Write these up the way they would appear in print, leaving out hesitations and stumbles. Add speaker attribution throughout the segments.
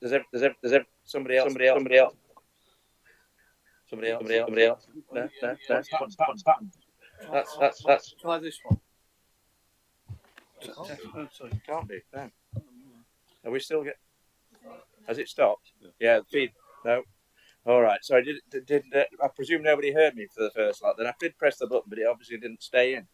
Speaker 1: There's somebody else. No.
Speaker 2: What's happened?
Speaker 1: That's.
Speaker 2: Try this one. Sorry.
Speaker 1: Can't be. No. Are we still get? Has it stopped? Yeah. Feed. No. All right. So I presume nobody heard me for the first lot. Then I did press the button, but it obviously didn't stay in.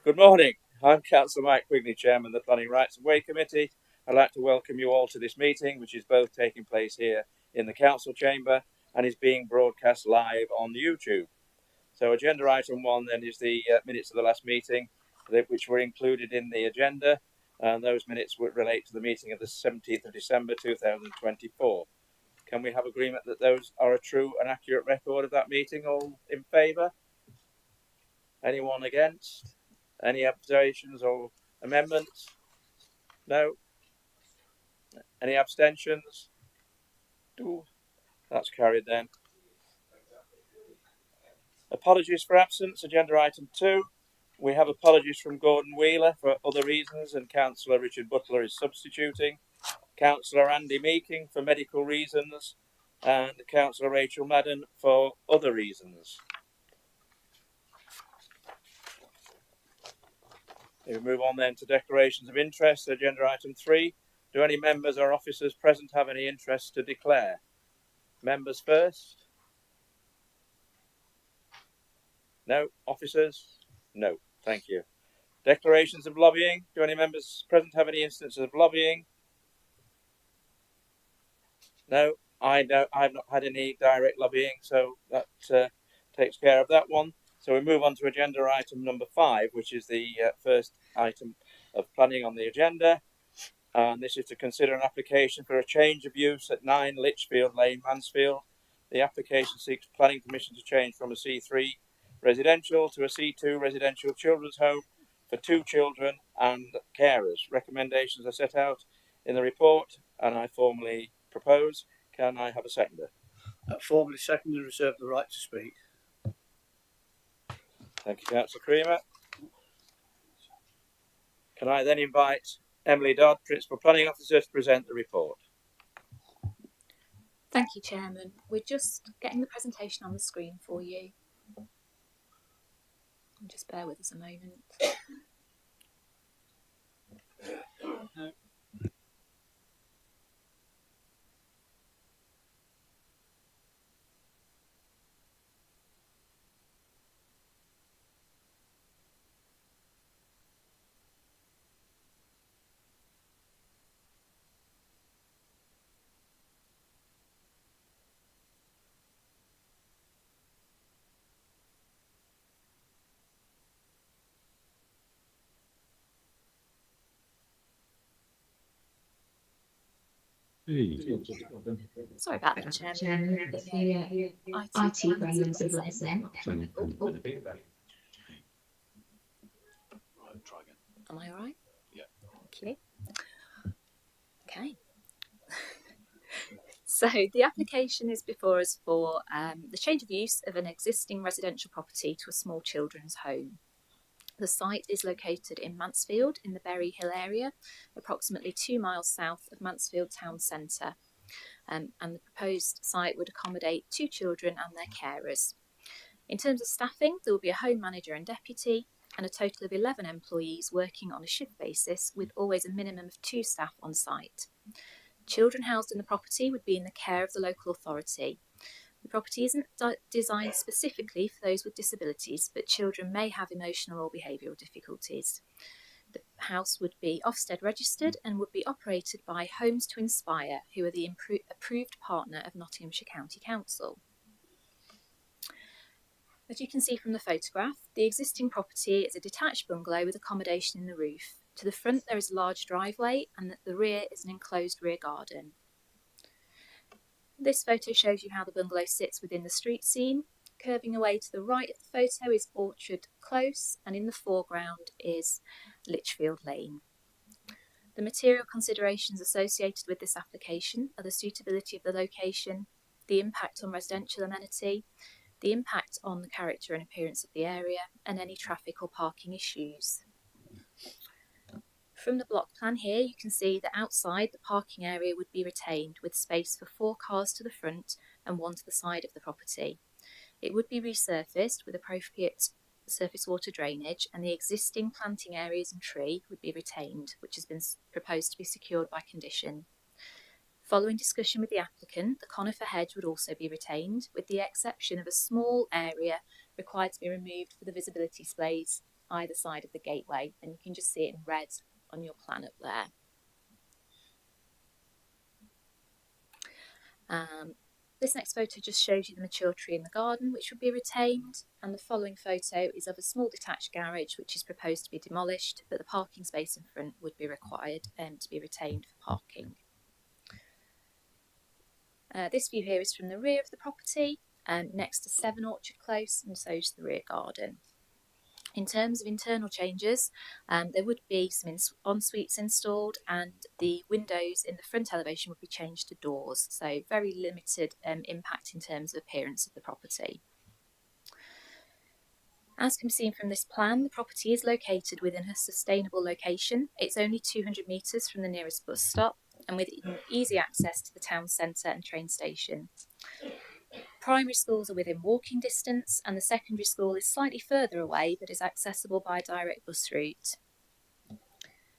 Speaker 1: Good morning. I'm Councillor Mike Quigley, Chairman of the Planning Rights and Way Committee. I'd like to welcome you all to this meeting, which is both taking place here in the Council Chamber and is being broadcast live on YouTube. So agenda item 1 then is the minutes of the last meeting, which were included in the agenda. And those minutes would relate to the meeting of the 17th of December 2024. Can we have agreement that those are a true and accurate record of that meeting? All in favour? Anyone against? Any observations or amendments? No? Any abstentions? That's carried then. Apologies for absence, agenda item 2. We have apologies from Gordon Wheeler for other reasons, and Councillor Richard Butler is substituting. Councillor Andy Meaking for medical reasons, and Councillor Rachel Madden for other reasons. We move on then to declarations of interest, agenda item 3. Do any members or officers present have any interest to declare? Members first? No. Officers? No. Thank you. Declarations of lobbying. Do any members present have any instances of lobbying? No. I've not had any direct lobbying, so that takes care of that one. So we move on to agenda item number 5, which is the first item of planning on the agenda. And this is to consider an application for a change of use at 9 Litchfield Lane, Mansfield. The application seeks planning permission to change from a C3 residential to a C2 residential children's home for 2 children and carers. Recommendations are set out in the report, and I formally propose. Can I have a seconder?
Speaker 2: Formally second and reserve the right to speak.
Speaker 1: Thank you, Councillor Creamer. Can I then invite Emily Dodd, Principal Planning Officer, to present the report?
Speaker 3: Thank you, Chairman. We're just getting the presentation on the screen for you. Just bear with us a moment.
Speaker 2: No.
Speaker 3: Sorry about that, Chairman. The IT brains have let them.
Speaker 2: Right, try again.
Speaker 3: Am I all right?
Speaker 2: Yeah.
Speaker 3: Thank you. Okay. So the application is before us for the change of use of an existing residential property to a small children's home. The site is located in Mansfield in the Berry Hill area, approximately 2 miles south of Mansfield town centre. And the proposed site would accommodate 2 children and their carers. In terms of staffing, there will be a home manager and deputy and a total of 11 employees working on a shift basis with always a minimum of 2 staff on site. Children housed in the property would be in the care of the local authority. The property isn't designed specifically for those with disabilities, but children may have emotional or behavioural difficulties. The house would be Ofsted registered and would be operated by Homes to Inspire, who are the approved partner of Nottinghamshire County Council. As you can see from the photograph, the existing property is a detached bungalow with accommodation in the roof. To the front there is a large driveway and at the rear is an enclosed rear garden. This photo shows you how the bungalow sits within the street scene. Curving away to the right of the photo is Orchard Close, and in the foreground is Litchfield Lane. The material considerations associated with this application are the suitability of the location, the impact on residential amenity, the impact on the character and appearance of the area, and any traffic or parking issues. From the block plan here, you can see that outside the parking area would be retained with space for 4 cars to the front and 1 to the side of the property. It would be resurfaced with appropriate surface water drainage, and the existing planting areas and tree would be retained, which has been proposed to be secured by condition. Following discussion with the applicant, the conifer hedge would also be retained, with the exception of a small area required to be removed for the visibility displays either side of the gateway, and you can just see it in red on your plan up there. This next photo just shows you the mature tree in the garden, which would be retained, and the following photo is of a small detached garage which is proposed to be demolished, but the parking space in front would be required to be retained for parking. This view here is from the rear of the property, next to 7 Orchard Close, and so is the rear garden. In terms of internal changes, there would be some en-suites installed, and the windows in the front elevation would be changed to doors, so very limited impact in terms of appearance of the property. As can be seen from this plan, the property is located within a sustainable location. It's only 200 metres from the nearest bus stop, and with easy access to the town centre and train station. Primary schools are within walking distance, and the secondary school is slightly further away but is accessible by a direct bus route.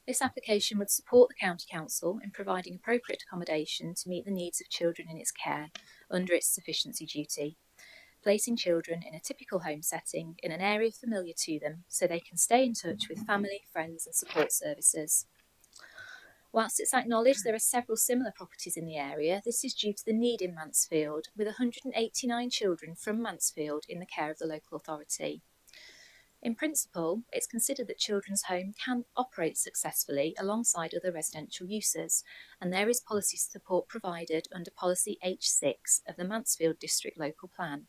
Speaker 3: This application would support the County Council in providing appropriate accommodation to meet the needs of children in its care under its sufficiency duty, placing children in a typical home setting in an area familiar to them so they can stay in touch with family, friends and support services. Whilst it's acknowledged there are several similar properties in the area, this is due to the need in Mansfield, with 189 children from Mansfield in the care of the local authority. In principle, it's considered that Children's Home can operate successfully alongside other residential uses, and there is policy support provided under Policy H6 of the Mansfield District Local Plan,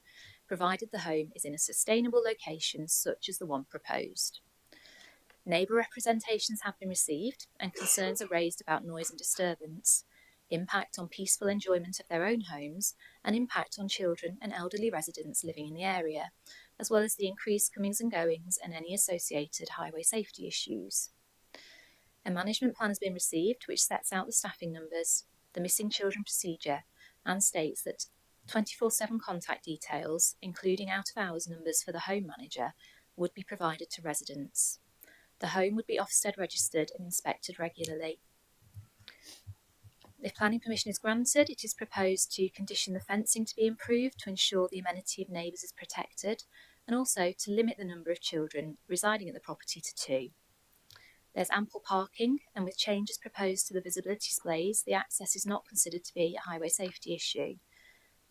Speaker 3: provided the home is in a sustainable location such as the one proposed. Neighbour representations have been received and concerns are raised about noise and disturbance, impact on peaceful enjoyment of their own homes, and impact on children and elderly residents living in the area, as well as the increased comings and goings and any associated highway safety issues. A management plan has been received which sets out the staffing numbers, the missing children procedure, and states that 24/7 contact details, including out-of-hours numbers for the home manager, would be provided to residents. The home would be Ofsted registered and inspected regularly. If planning permission is granted, it is proposed to condition the fencing to be improved to ensure the amenity of neighbours is protected, and also to limit the number of children residing at the property to 2. There's ample parking, and with changes proposed to the visibility displays, the access is not considered to be a highway safety issue.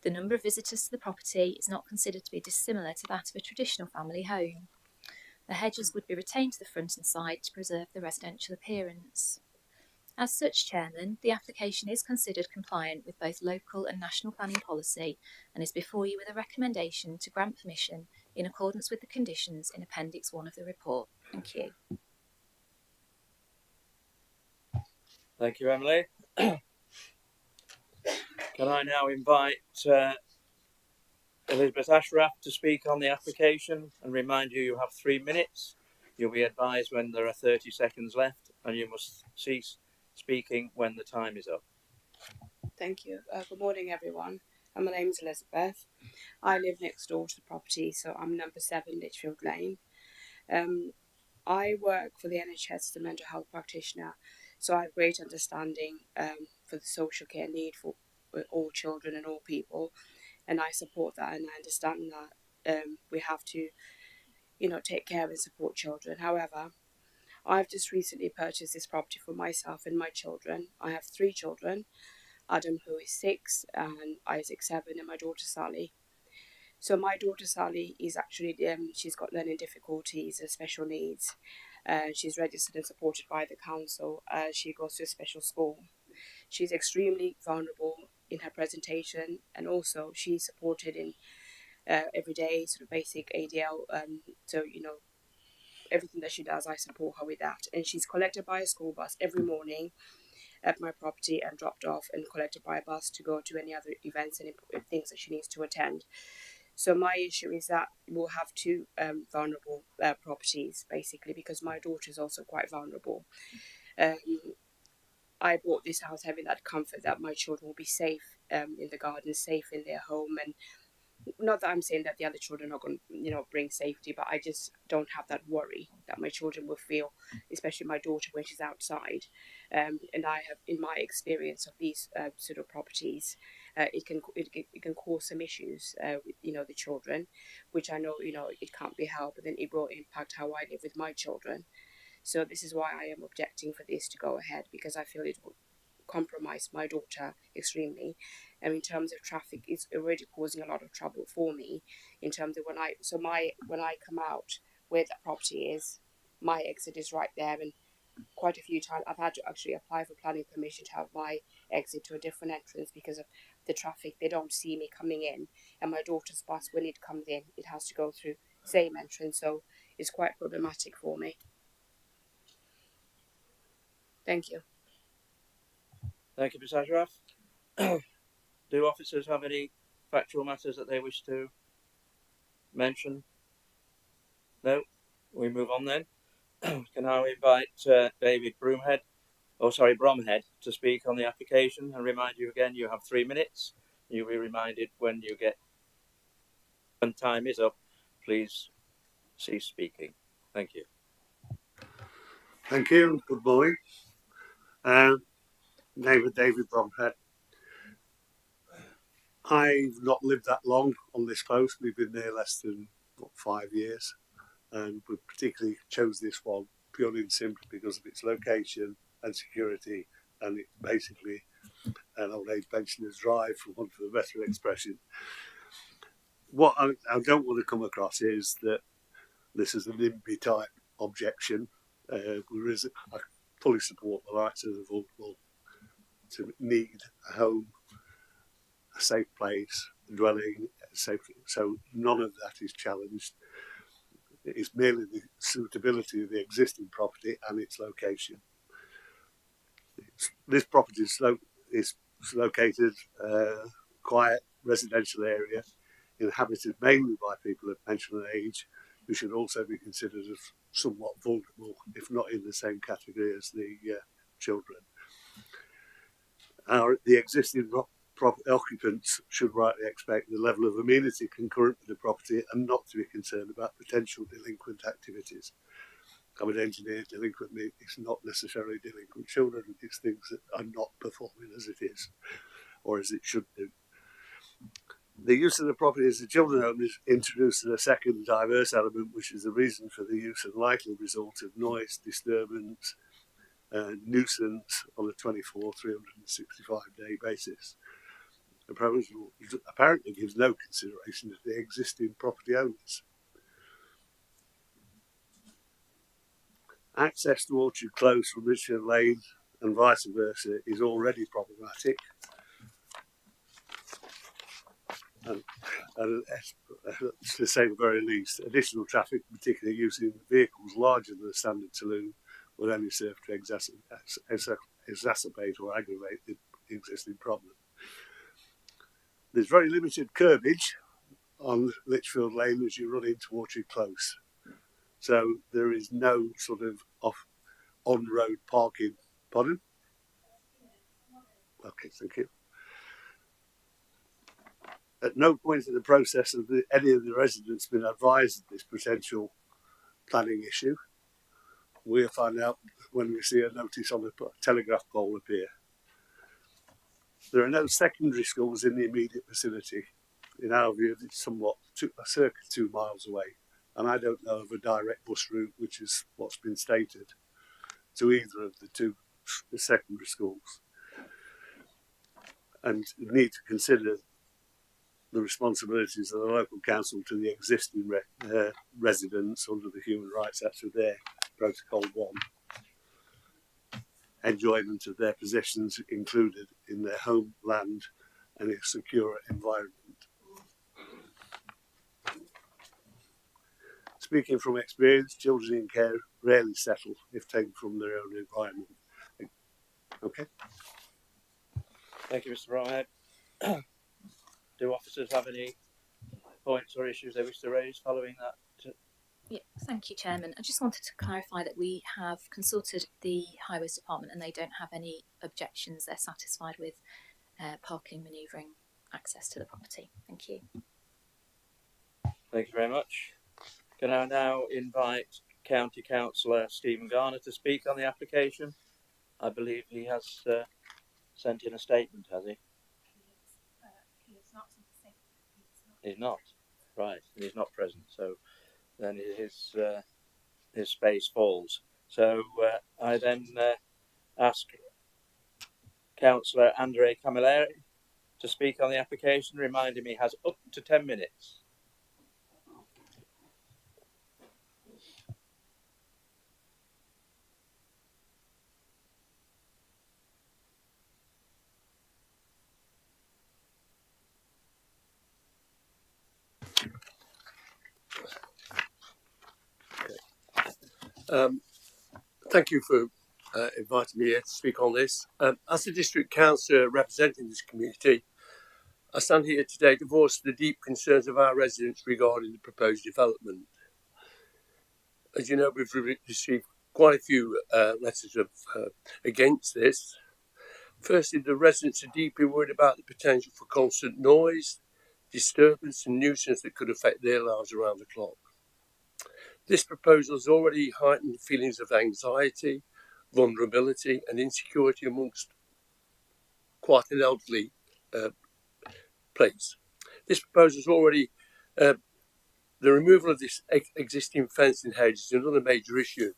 Speaker 3: The number of visitors to the property is not considered to be dissimilar to that of a traditional family home. The hedges would be retained to the front and side to preserve the residential appearance. As such, Chairman, the application is considered compliant with both local and national planning policy and is before you with a recommendation to grant permission in accordance with the conditions in Appendix 1 of the report. Thank you.
Speaker 1: Thank you, Emily. Can I now invite Elizabeth Ashraf to speak on the application and remind you you have 3 minutes. You'll be advised when there are 30 seconds left and you must cease speaking when the time is up.
Speaker 4: Thank you. Good morning, everyone. My name is Elizabeth. I live next door to the property, so I'm number 7 Litchfield Lane. I work for the NHS as a mental health practitioner, so I have great understanding for the social care need for all children and all people, and I support that, and I understand that we have to, take care and support children. However, I've just recently purchased this property for myself and my children. I have 3 children, Adam, who is 6, and Isaac 7, and my daughter Sally. So my daughter Sally is actually, she's got learning difficulties and special needs. She's registered and supported by the council. She goes to a special school. She's extremely vulnerable in her presentation, and also she's supported in everyday sort of basic ADL. So, everything that she does, I support her with that. And she's collected by a school bus every morning at my property and dropped off and collected by a bus to go to any other events and things that she needs to attend. So my issue is that we'll have 2 vulnerable properties, basically, because my daughter is also quite vulnerable. I bought this house having that comfort that my children will be safe in the garden, safe in their home, and not that I'm saying that the other children are going to, bring safety, but I just don't have that worry that my children will feel, especially my daughter when she's outside. And I have, in my experience of these sort of properties, it can cause some issues with the children, which I know it can't be helped, but then it will impact how I live with my children. So this is why I am objecting for this to go ahead, because I feel it will compromise my daughter extremely. And in terms of traffic, it's already causing a lot of trouble for me. In terms of when I come out where that property is, my exit is right there, and quite a few times I've had to actually apply for planning permission to have my exit to a different entrance because of the traffic. They don't see me coming in, and my daughter's bus, when it comes in, it has to go through same entrance, so it's quite problematic for me. Thank you.
Speaker 1: Thank you, Ms. Ashraf. Do officers have any factual matters that they wish to mention? No? We move on then. Can I invite David Bromhead to speak on the application, and remind you again, you have 3 minutes. You'll be reminded when time is up, please cease speaking. Thank you.
Speaker 5: Thank you, and good morning. Name of David Bromhead. I've not lived that long on this post. We've been there less than 5 years, and we particularly chose this one purely and simply because of its location and security, and it's basically an old age pensioners' drive, for want of a better expression. What I don't want to come across is that this is an NIMBY type objection. I fully support the rights of the vulnerable to need a home, a safe place, dwelling, safety. So none of that is challenged. It is merely the suitability of the existing property and its location. This property is located quiet residential area, inhabited mainly by people of pension age, who should also be considered as somewhat vulnerable, if not in the same category as the children. The existing occupants should rightly expect the level of amenity concurrent with the property and not to be concerned about potential delinquent activities. I'm an engineer. Delinquent is not necessarily delinquent children. It's things that are not performing as it is or as it should do. The use of the property as the children home is introduced as a second diverse element, which is the reason for the use and likely result of noise, disturbance, nuisance on a 24, 365-day basis. The proposal apparently gives no consideration to the existing property owners. Access to Orchard Close from Richard Lane and vice versa is already problematic. And to say the very least, additional traffic, particularly using vehicles larger than a standard saloon, will only serve to exacerbate or aggravate the existing problem. There's very limited curbage on Litchfield Lane as you run into Orchard Close. So there is no sort of on-road parking. Pardon? Okay, thank you. At no point in the process have any of the residents been advised of this potential planning issue. We'll find out when we see a notice on the telegraph pole appear. There are no secondary schools in the immediate vicinity. In our view, it's circa 2 miles away, and I don't know of a direct bus route, which is what's been stated, to either of the two secondary schools. And you need to consider the responsibilities of the local council to the existing residents under the Human Rights Act of their Protocol 1. Enjoyment of their possessions included in their home, land, and a secure environment. Speaking from experience, children in care rarely settle if taken from their own environment. Okay.
Speaker 1: Thank you, Mr. Bromhead. Do officers have any points or issues they wish to raise following that
Speaker 3: Yeah, thank you, Chairman. I just wanted to clarify that we have consulted the Highways Department and they don't have any objections. They're satisfied with parking, manoeuvring, access to the property. Thank you.
Speaker 1: Thank you very much. Can I now invite County Councillor Stephen Garner to speak on the application? I believe he has sent in a statement, has he? He's not. Right, and he's not present, so then his space falls. So I then ask Councillor Andre Camilleri to speak on the application, reminding me he has up to 10 minutes.
Speaker 6: Thank you for inviting me here to speak on this. As a district councillor representing this community, I stand here today to voice the deep concerns of our residents regarding the proposed development. As you know, we've received quite a few letters of against this. Firstly, the residents are deeply worried about the potential for constant noise, disturbance and nuisance that could affect their lives around the clock. This proposal has already heightened feelings of anxiety, vulnerability and insecurity amongst quite an elderly place. This proposal is already, the removal of this existing fence and hedge is another major issue.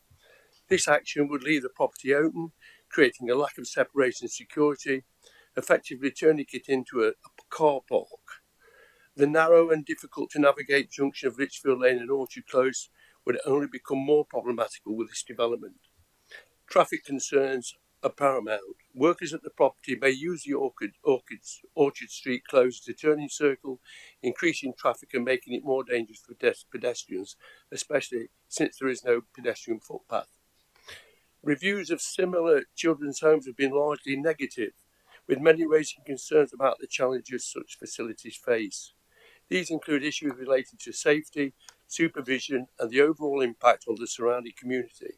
Speaker 6: This action would leave the property open, creating a lack of separation and security, effectively turning it into a car park. The narrow and difficult to navigate junction of Litchfield Lane and Orchard Close would only become more problematical with this development. Traffic concerns are paramount. Workers at the property may use the Orchard Street Close as a turning circle, increasing traffic and making it more dangerous for pedestrians, especially since there is no pedestrian footpath. Reviews of similar children's homes have been largely negative, with many raising concerns about the challenges such facilities face. These include issues related to safety, supervision, and the overall impact on the surrounding community.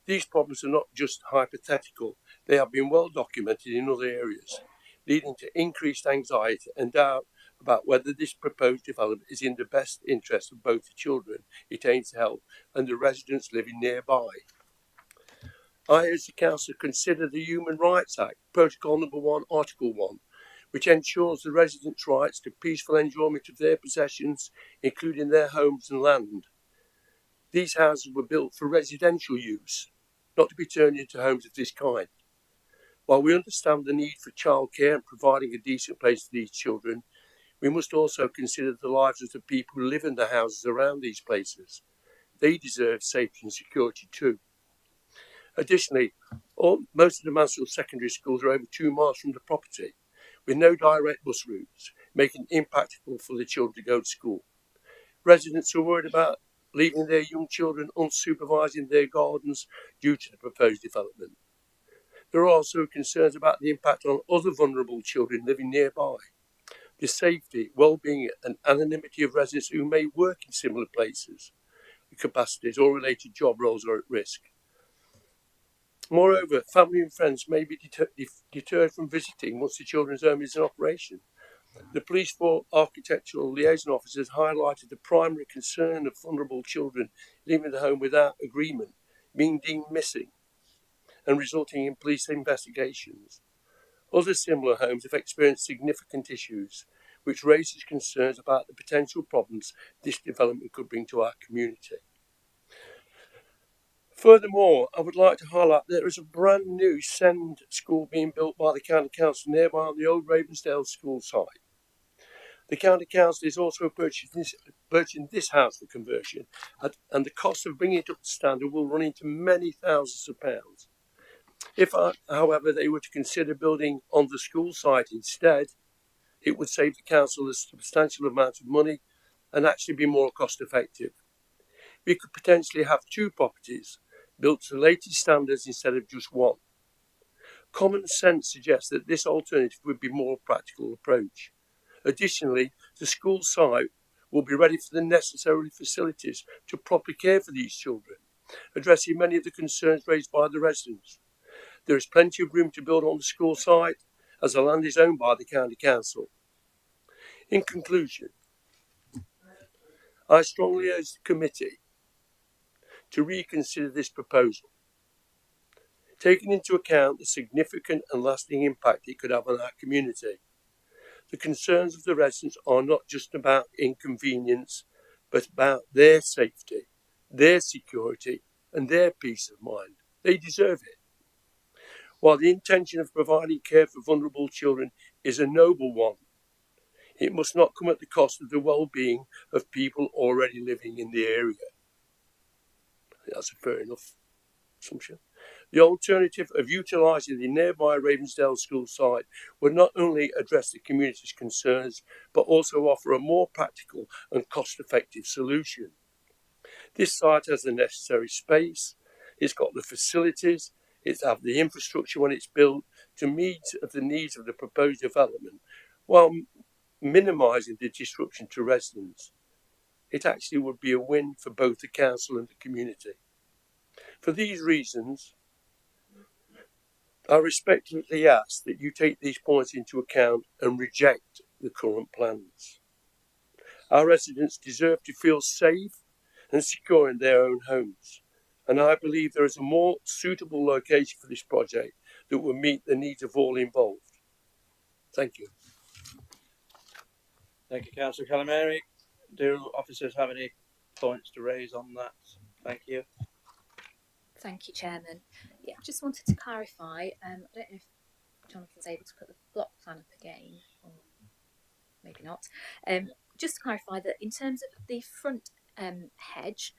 Speaker 6: These problems are not just hypothetical, they have been well documented in other areas, leading to increased anxiety and doubt about whether this proposed development is in the best interest of both the children it aims to help and the residents living nearby. I, as the Council, consider the Human Rights Act, Protocol Number 1, Article 1, which ensures the residents' rights to peaceful enjoyment of their possessions, including their homes and land. These houses were built for residential use, not to be turned into homes of this kind. While we understand the need for childcare and providing a decent place for these children, we must also consider the lives of the people who live in the houses around these places. They deserve safety and security too. Additionally, most of the Mansfield secondary schools are over 2 miles from the property, with no direct bus routes, making it impractical for the children to go to school. Residents are worried about leaving their young children unsupervised in their gardens due to the proposed development. There are also concerns about the impact on other vulnerable children living nearby. The safety, well-being and anonymity of residents who may work in similar places, capacities or related job roles are at risk. Moreover, family and friends may be deterred from visiting once the children's home is in operation. The police for architectural liaison officers highlighted the primary concern of vulnerable children leaving the home without agreement, being deemed missing, and resulting in police investigations. Other similar homes have experienced significant issues, which raises concerns about the potential problems this development could bring to our community. Furthermore, I would like to highlight that there is a brand new SEND school being built by the County Council nearby on the old Ravensdale school site. The County Council is also purchasing this house for conversion, and the cost of bringing it up to standard will run into many thousands of pounds. If, however, they were to consider building on the school site instead, it would save the council a substantial amount of money and actually be more cost effective. We could potentially have 2 properties built to the latest standards instead of just one. Common sense suggests that this alternative would be a more practical approach. Additionally, the school site will be ready for the necessary facilities to properly care for these children, addressing many of the concerns raised by the residents. There is plenty of room to build on the school site, as the land is owned by the County Council. In conclusion, I strongly urge the committee to reconsider this proposal, taking into account the significant and lasting impact it could have on our community. The concerns of the residents are not just about inconvenience, but about their safety, their security, and their peace of mind. They deserve it. While the intention of providing care for vulnerable children is a noble one, it must not come at the cost of the well-being of people already living in the area. I think that's a fair enough assumption. The alternative of utilising the nearby Ravensdale school site would not only address the community's concerns, but also offer a more practical and cost-effective solution. This site has the necessary space, it's got the facilities, it's have the infrastructure when it's built to meet the needs of the proposed development, while minimising the disruption to residents. It actually would be a win for both the council and the community. For these reasons, I respectfully ask that you take these points into account and reject the current plans. Our residents deserve to feel safe and secure in their own homes, and I believe there is a more suitable location for this project that will meet the needs of all involved. Thank you.
Speaker 1: Thank you, Councillor Calamari. Do officers have any points to raise on that? Thank you.
Speaker 3: Thank you, Chairman. Yeah, I just wanted to clarify. I don't know if Jonathan's able to put the block plan up again, or maybe not. Just to clarify that in terms of the front hedge,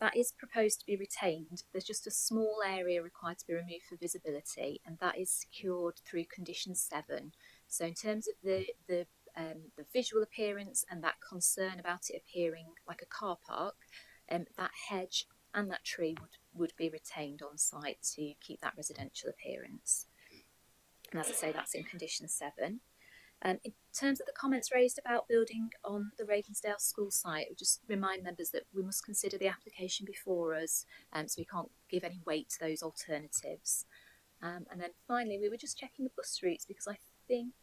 Speaker 3: that is proposed to be retained. There's just a small area required to be removed for visibility, and that is secured through condition 7. So in terms of the visual appearance and that concern about it appearing like a car park, that hedge and that tree would be retained on site to keep that residential appearance. And as I say, that's in condition 7. In terms of the comments raised about building on the Ravensdale school site, I would just remind members that we must consider the application before us, so we can't give any weight to those alternatives. And then finally, we were just checking the bus routes because I think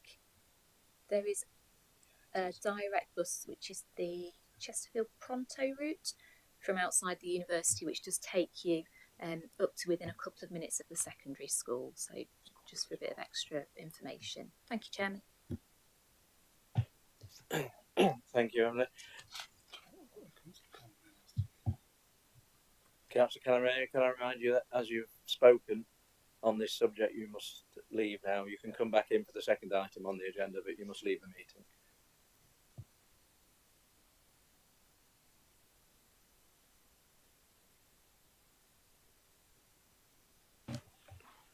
Speaker 3: there is a direct bus, which is the Chesterfield Pronto route from outside the university, which does take you up to within a couple of minutes of the secondary school. So just for a bit of extra information. Thank you, Chairman.
Speaker 1: Thank you, Emily. Councillor Calamari, can I remind you that as you've spoken on this subject, you must leave now. You can come back in for the second item on the agenda, but you must leave the meeting.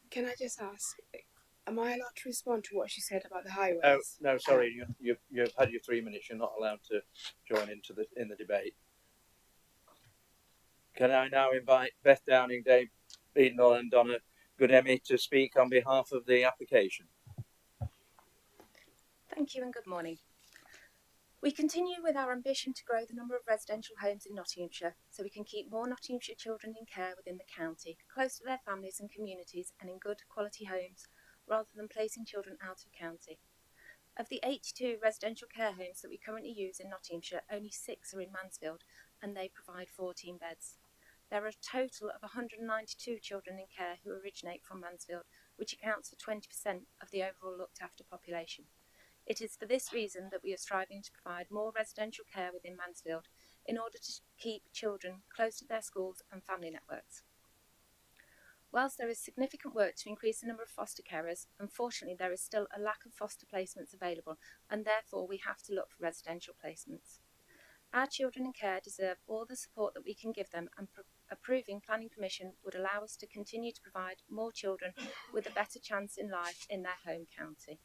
Speaker 4: Can I just ask, am I allowed to respond to what she said about the highways?
Speaker 1: Oh no, sorry. You've had your 3 minutes. You're not allowed to join in the debate. Can I now invite Beth Downing, Dave Beadnall, and Donna Goodemy to speak on behalf of the application?
Speaker 7: Thank you and good morning. We continue with our ambition to grow the number of residential homes in Nottinghamshire so we can keep more Nottinghamshire children in care within the county, close to their families and communities and in good quality homes, rather than placing children out of county. Of the 82 residential care homes that we currently use in Nottinghamshire, only 6 are in Mansfield and they provide 14 beds. There are a total of 192 children in care who originate from Mansfield, which accounts for 20% of the overall looked after population. It is for this reason that we are striving to provide more residential care within Mansfield in order to keep children close to their schools and family networks. Whilst there is significant work to increase the number of foster carers, unfortunately there is still a lack of foster placements available, and therefore we have to look for residential placements. Our children in care deserve all the support that we can give them, and approving planning permission would allow us to continue to provide more children with a better chance in life in their home county.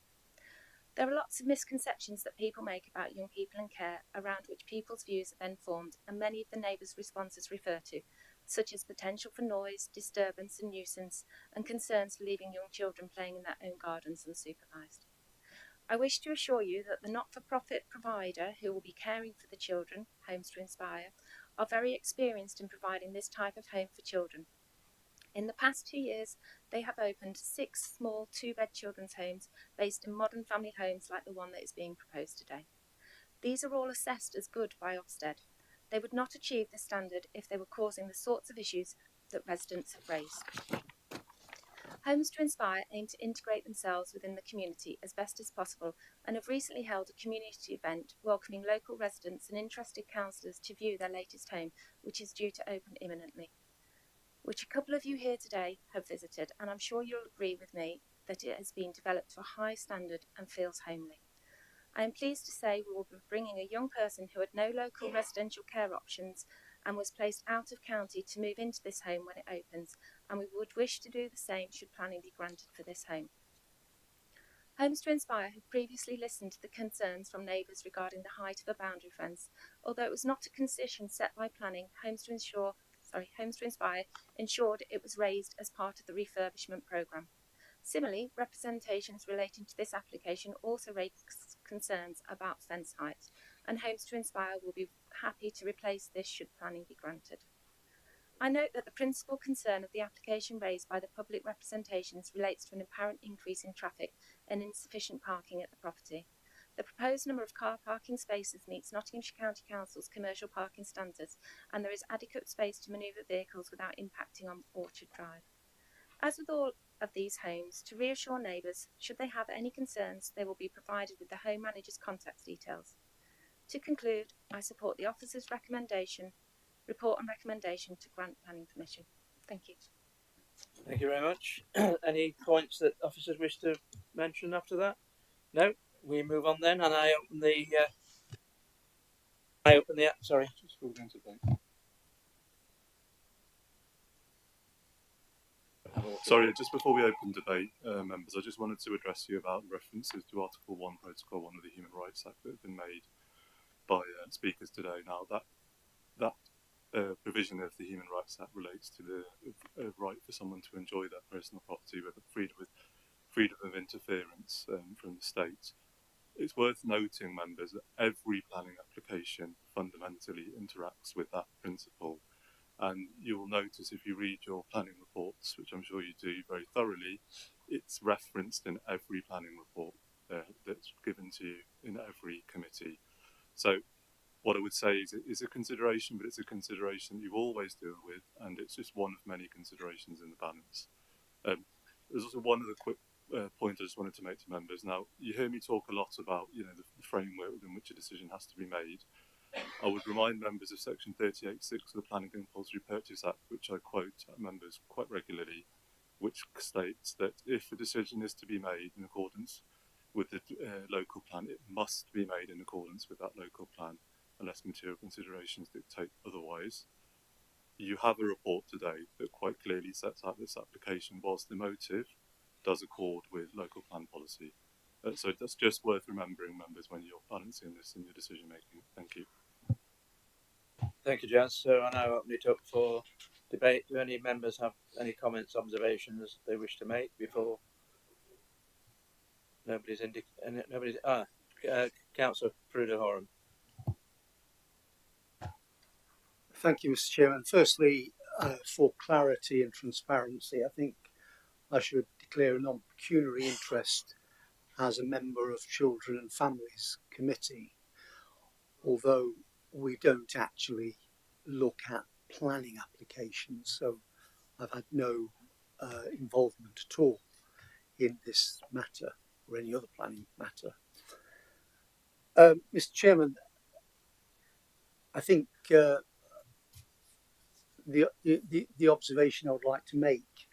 Speaker 7: There are lots of misconceptions that people make about young people in care, around which people's views are then formed, and many of the neighbours' responses refer to, such as potential for noise, disturbance and nuisance, and concerns for leaving young children playing in their own gardens unsupervised. I wish to assure you that the not-for-profit provider who will be caring for the children, Homes to Inspire, are very experienced in providing this type of home for children. In the past 2 years, they have opened 6 small 2-bed children's homes based in modern family homes like the one that is being proposed today. These are all assessed as good by Ofsted. They would not achieve this standard if they were causing the sorts of issues that residents have raised. Homes to Inspire aim to integrate themselves within the community as best as possible and have recently held a community event welcoming local residents and interested councillors to view their latest home, which is due to open imminently, which a couple of you here today have visited, and I'm sure you'll agree with me that it has been developed to a high standard and feels homely. I am pleased to say we will be bringing a young person who had no local residential care options and was placed out of county to move into this home when it opens, and we would wish to do the same should planning be granted for this home. Homes to Inspire have previously listened to the concerns from neighbours regarding the height of a boundary fence. Although it was not a condition set by planning, Homes to Inspire ensured it was raised as part of the refurbishment programme. Similarly, representations relating to this application also raised concerns about fence height, and Homes to Inspire will be happy to replace this should planning be granted. I note that the principal concern of the application raised by the public representations relates to an apparent increase in traffic and insufficient parking at the property. The proposed number of car parking spaces meets Nottinghamshire County Council's commercial parking standards, and there is adequate space to manoeuvre vehicles without impacting on Orchard Drive. As with all of these homes, to reassure neighbours, should they have any concerns, they will be provided with the home manager's contact details. To conclude, I support the officer's report and recommendation to grant planning permission. Thank you.
Speaker 1: Thank you very much. Any points that officers wish to mention after that? No? We move on then, and I open the... Sorry.
Speaker 8: Just before we go into debate. Sorry, just before we open debate, members, I just wanted to address you about references to Article 1, Protocol 1 of the Human Rights Act that have been made by speakers today. Now, that provision of the Human Rights Act relates to the right for someone to enjoy their personal property with freedom of interference from the state. It's worth noting, members, that every planning application fundamentally interacts with that principle. And you will notice if you read your planning reports, which I'm sure you do very thoroughly, it's referenced in every planning report that's given to you in every committee. So what I would say is it's a consideration, but it's a consideration you always deal with, and it's just one of many considerations in the balance. There's also one other quick point I just wanted to make to members. Now, you hear me talk a lot about the framework within which a decision has to be made. I would remind members of Section 38(6) of the Planning and Compulsory Purchase Act, which I quote at members quite regularly, which states that if a decision is to be made in accordance with the local plan, it must be made in accordance with that local plan, unless material considerations dictate otherwise. You have a report today that quite clearly sets out this application, whilst the motive does accord with local plan policy. So that's just worth remembering, members, when you're balancing this in your decision making. Thank you.
Speaker 1: Thank you, Jazz. So I now open it up for debate. Do any members have any comments, observations they wish to make before? Councillor Pruder-Horan.
Speaker 2: Thank you, Mr. Chairman. Firstly, for clarity and transparency, I think I should declare a non-pecuniary interest as a member of Children and Families Committee, although we don't actually look at planning applications, so I've had no involvement at all in this matter or any other planning matter. Mr. Chairman, I think the observation I would like to make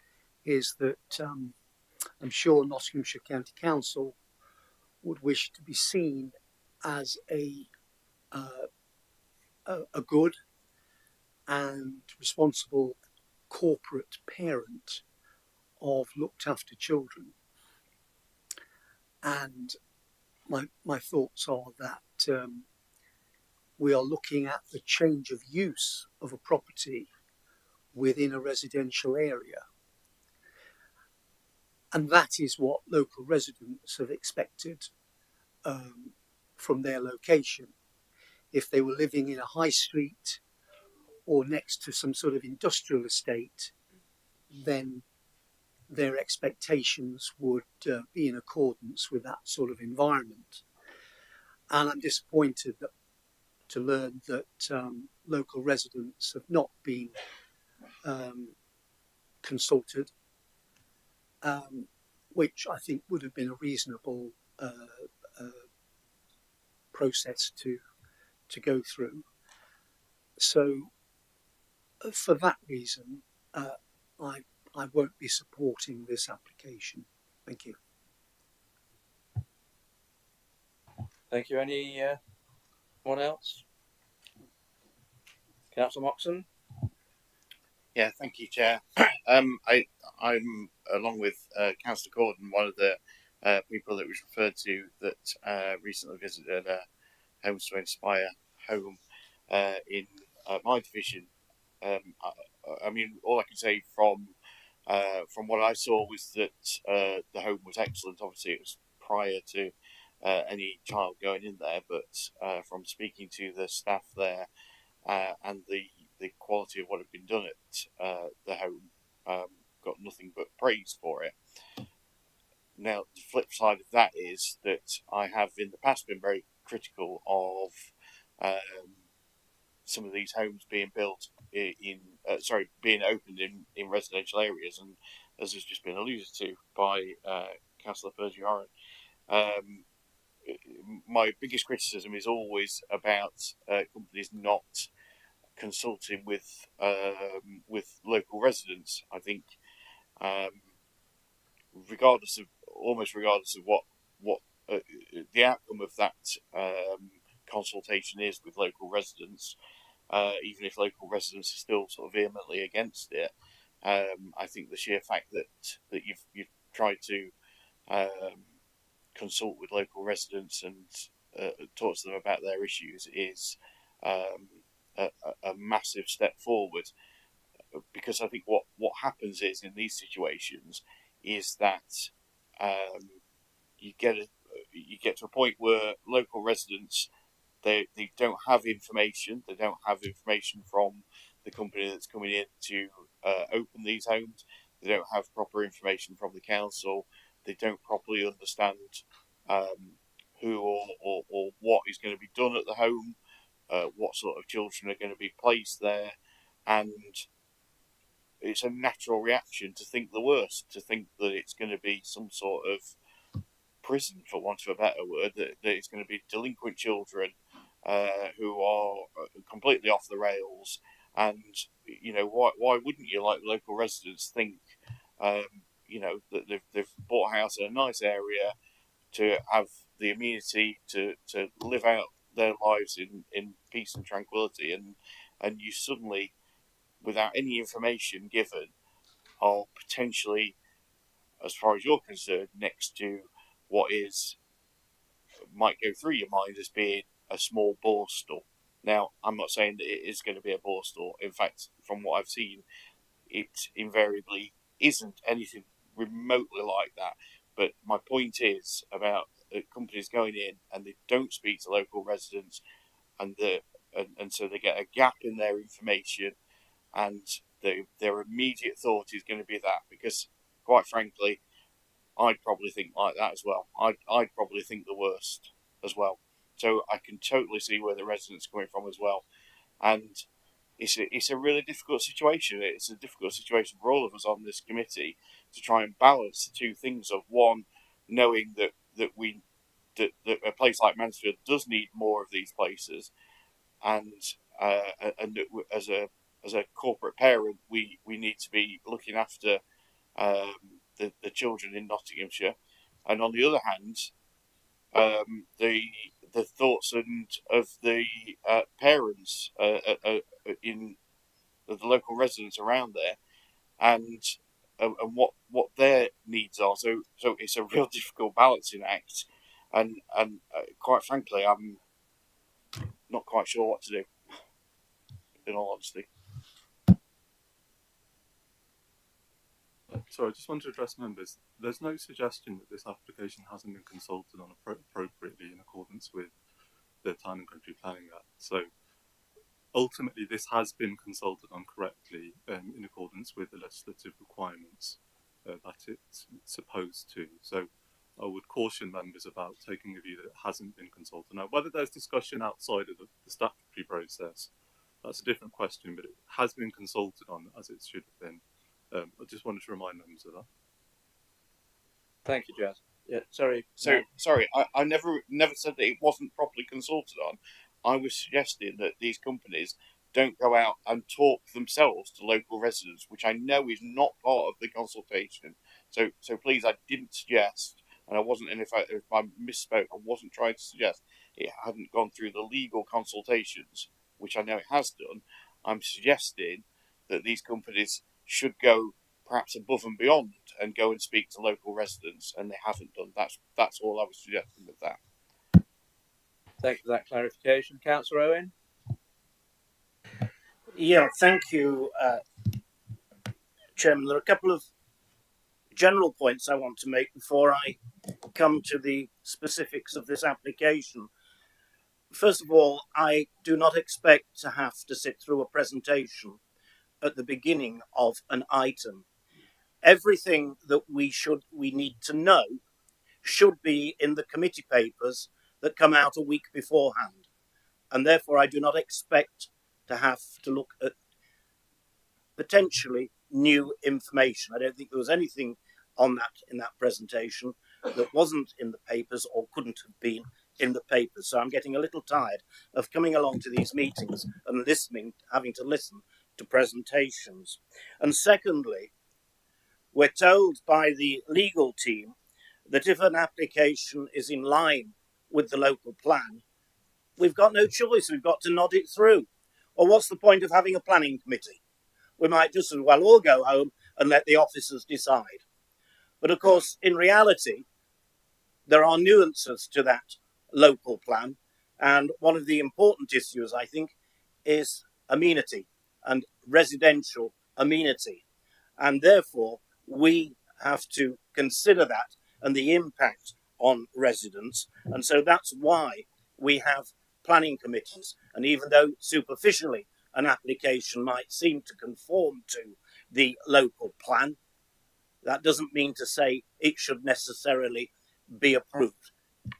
Speaker 2: is that I'm sure Nottinghamshire County Council would wish to be seen as a good and responsible corporate parent of looked after children. And my thoughts are that we are looking at the change of use of a property within a residential area. And that is what local residents have expected from their location. If they were living in a high street or next to some sort of industrial estate, then their expectations would be in accordance with that sort of environment. And I'm disappointed to learn that local residents have not been consulted, which I think would have been a reasonable process to go through. So for that reason, I won't be supporting this application. Thank you.
Speaker 1: Thank you. Anyone else? Councillor Moxon?
Speaker 9: Yeah, thank you, Chair. I'm along with Councillor Gordon, one of the people that was referred to that recently visited a Homes to Inspire home in my division. I mean, all I can say from what I saw was that the home was excellent. Obviously, it was prior to any child going in there, but from speaking to the staff there and the quality of what had been done at the home, got nothing but praise for it. Now, the flip side of that is that I have in the past been very critical of some of these homes being built being opened in residential areas, and as has just been alluded to by Councillor Bergeron, my biggest criticism is always about companies not consulting with local residents. I think, regardless of what the outcome of that consultation is with local residents, even if local residents are still sort of vehemently against it, I think the sheer fact that you've tried to consult with local residents and talk to them about their issues is a massive step forward, because I think what happens is in these situations is that you get to a point where local residents they don't have information. They don't have information from the company that's coming in to open these homes. They don't have proper information from the council. They don't properly understand who or what is going to be done at the home. What sort of children are going to be placed there, and it's a natural reaction to think the worst, to think that it's going to be some sort of prison, for want of a better word, that it's going to be delinquent children who are completely off the rails. And why wouldn't you, like local residents, think that they've bought a house in a nice area to have the amenity to live out their lives in peace and tranquility, and you suddenly, without any information given, are potentially, as far as you're concerned, next to what might go through your mind as being a small borstal. Now, I'm not saying that it is going to be a borstal. In fact, from what I've seen, it invariably isn't anything remotely like that. But my point is about companies going in and they don't speak to local residents, and so they get a gap in their information, and their immediate thought is going to be that, because quite frankly, I'd probably think like that as well. I'd probably think the worst as well. So I can totally see where the residents are coming from as well, and it's a really difficult situation. It's a difficult situation for all of us on this committee to try and balance the two things of, one, knowing that a place like Mansfield does need more of these places, and as a corporate parent, we need to be looking after the children in Nottinghamshire, and on the other hand, the thoughts of the parents in the local residents around there, and what their needs are. So it's a real difficult balancing act, and quite frankly, I'm not quite sure what to do, in all honesty.
Speaker 8: So I just want to address members. there's no suggestion that this application hasn't been consulted on appropriately in accordance with the Town and Country Planning Act. So ultimately, this has been consulted on correctly in accordance with the legislative requirements that it's supposed to. So I would caution members about taking a view that it hasn't been consulted. Now, whether there's discussion outside of the statutory process, that's a different question, but it has been consulted on as it should have been. I just wanted to remind members of that.
Speaker 1: Thank you, Jazz. Yeah, sorry.
Speaker 9: So sorry, I never said that it wasn't properly consulted on. I was suggesting that these companies don't go out and talk themselves to local residents, which I know is not part of the consultation. So please, I didn't suggest, and I wasn't, and if I misspoke, I wasn't trying to suggest it hadn't gone through the legal consultations, which I know it has done. I'm suggesting that these companies should go perhaps above and beyond and go and speak to local residents, and they haven't done. That's all I was suggesting with that.
Speaker 1: Thank you for that clarification. Councillor Owen?
Speaker 10: Yeah, thank you, Chairman. There are a couple of general points I want to make before I come to the specifics of this application. First of all, I do not expect to have to sit through a presentation at the beginning of an item. Everything that we need to know should be in the committee papers that come out a week beforehand. And therefore, I do not expect to have to look at potentially new information. I don't think there was anything on that in that presentation that wasn't in the papers or couldn't have been in the papers. So I'm getting a little tired of coming along to these meetings and having to listen to presentations. And secondly, we're told by the legal team that if an application is in line with the local plan, we've got no choice. We've got to nod it through. Or what's the point of having a planning committee? We might just as well all go home and let the officers decide. But of course, in reality, there are nuances to that local plan. And one of the important issues, I think, is amenity and residential amenity. And therefore, we have to consider that and the impact on residents. And so that's why we have planning committees. And even though superficially an application might seem to conform to the local plan, that doesn't mean to say it should necessarily be approved.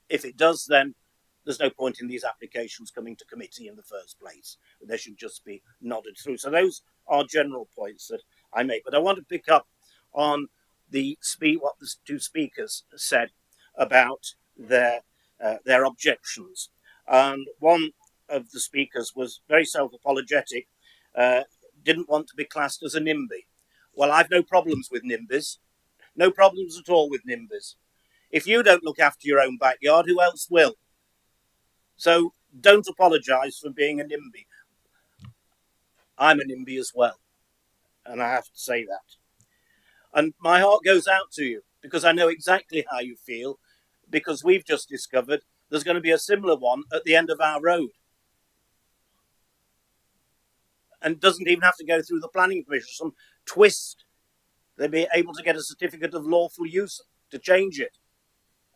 Speaker 10: If it does, then there's no point in these applications coming to committee in the first place. They should just be nodded through. So those are general points that I make. But I want to pick up on what the two speakers said about their objections. And one of the speakers was very self-apologetic, didn't want to be classed as a NIMBY. Well, I've no problems with NIMBYs. No problems at all with NIMBYs. If you don't look after your own backyard, who else will? So don't apologise for being a NIMBY. I'm a NIMBY as well, and I have to say that. And my heart goes out to you because I know exactly how you feel, because we've just discovered there's going to be a similar one at the end of our road. And doesn't even have to go through the planning commission, some twist. They'll be able to get a certificate of lawful use to change it.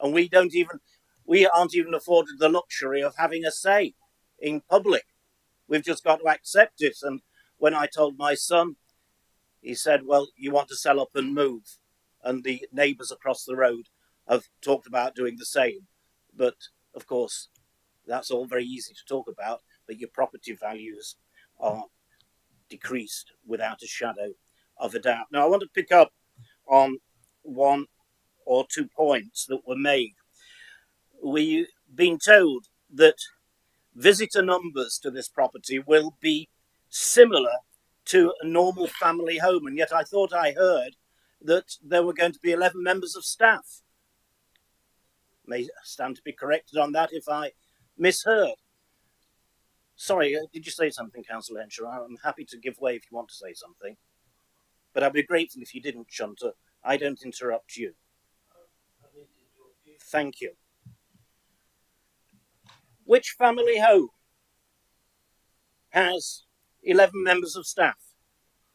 Speaker 10: And we aren't even afforded the luxury of having a say in public. We've just got to accept it. And when I told my son, he said, well, you want to sell up and move. And the neighbours across the road have talked about doing the same. But of course, that's all very easy to talk about, but your property values are decreased without a shadow of a doubt. Now, I want to pick up on one or 2 points that were made. We've been told that visitor numbers to this property will be similar to a normal family home, and yet I thought I heard that there were going to be 11 members of staff. May stand to be corrected on that if I misheard. Sorry, did you say something, Councillor Henshaw? I'm happy to give way if you want to say something. But I'd be grateful if you didn't, Shunter. I don't interrupt you. Thank you. Which family home has 11 members of staff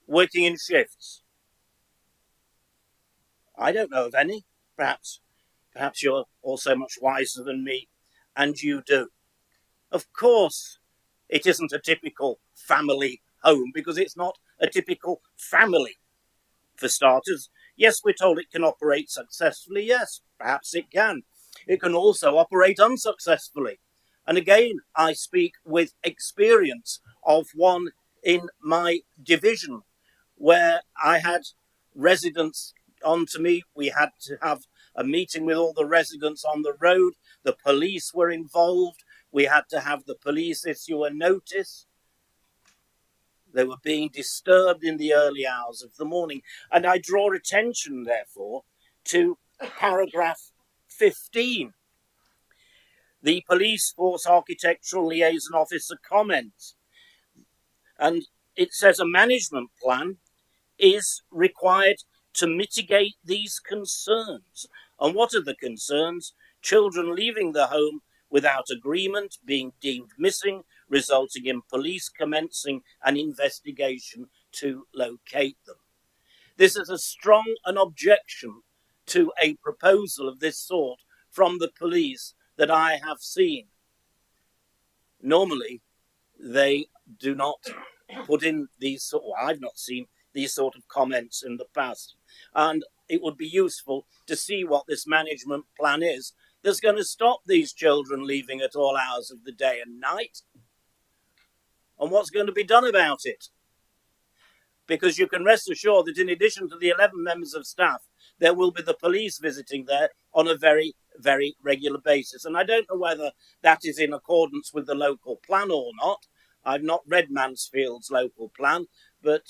Speaker 10: working in shifts? I don't know of any. Perhaps you're also much wiser than me, and you do. Of course, it isn't a typical family home because it's not a typical family. For starters, yes, we're told it can operate successfully. Yes, perhaps it can. It can also operate unsuccessfully. And again, I speak with experience of one in my division where I had residents on to me. We had to have a meeting with all the residents on the road. The police were involved. We had to have the police issue a notice. They were being disturbed in the early hours of the morning. And I draw attention, therefore, to paragraph 15. The police force architectural liaison officer comments. And it says a management plan is required to mitigate these concerns. And what are the concerns? Children leaving the home without agreement, being deemed missing, resulting in police commencing an investigation to locate them. This is a strong an objection to a proposal of this sort from the police that I have seen. Normally, they do not put in these, or I've not seen these sort of comments in the past. And it would be useful to see what this management plan is that's going to stop these children leaving at all hours of the day and night, and what's going to be done about it. Because you can rest assured that in addition to the 11 members of staff, there will be the police visiting there on a very, very regular basis. And I don't know whether that is in accordance with the local plan or not. I've not read Mansfield's local plan, but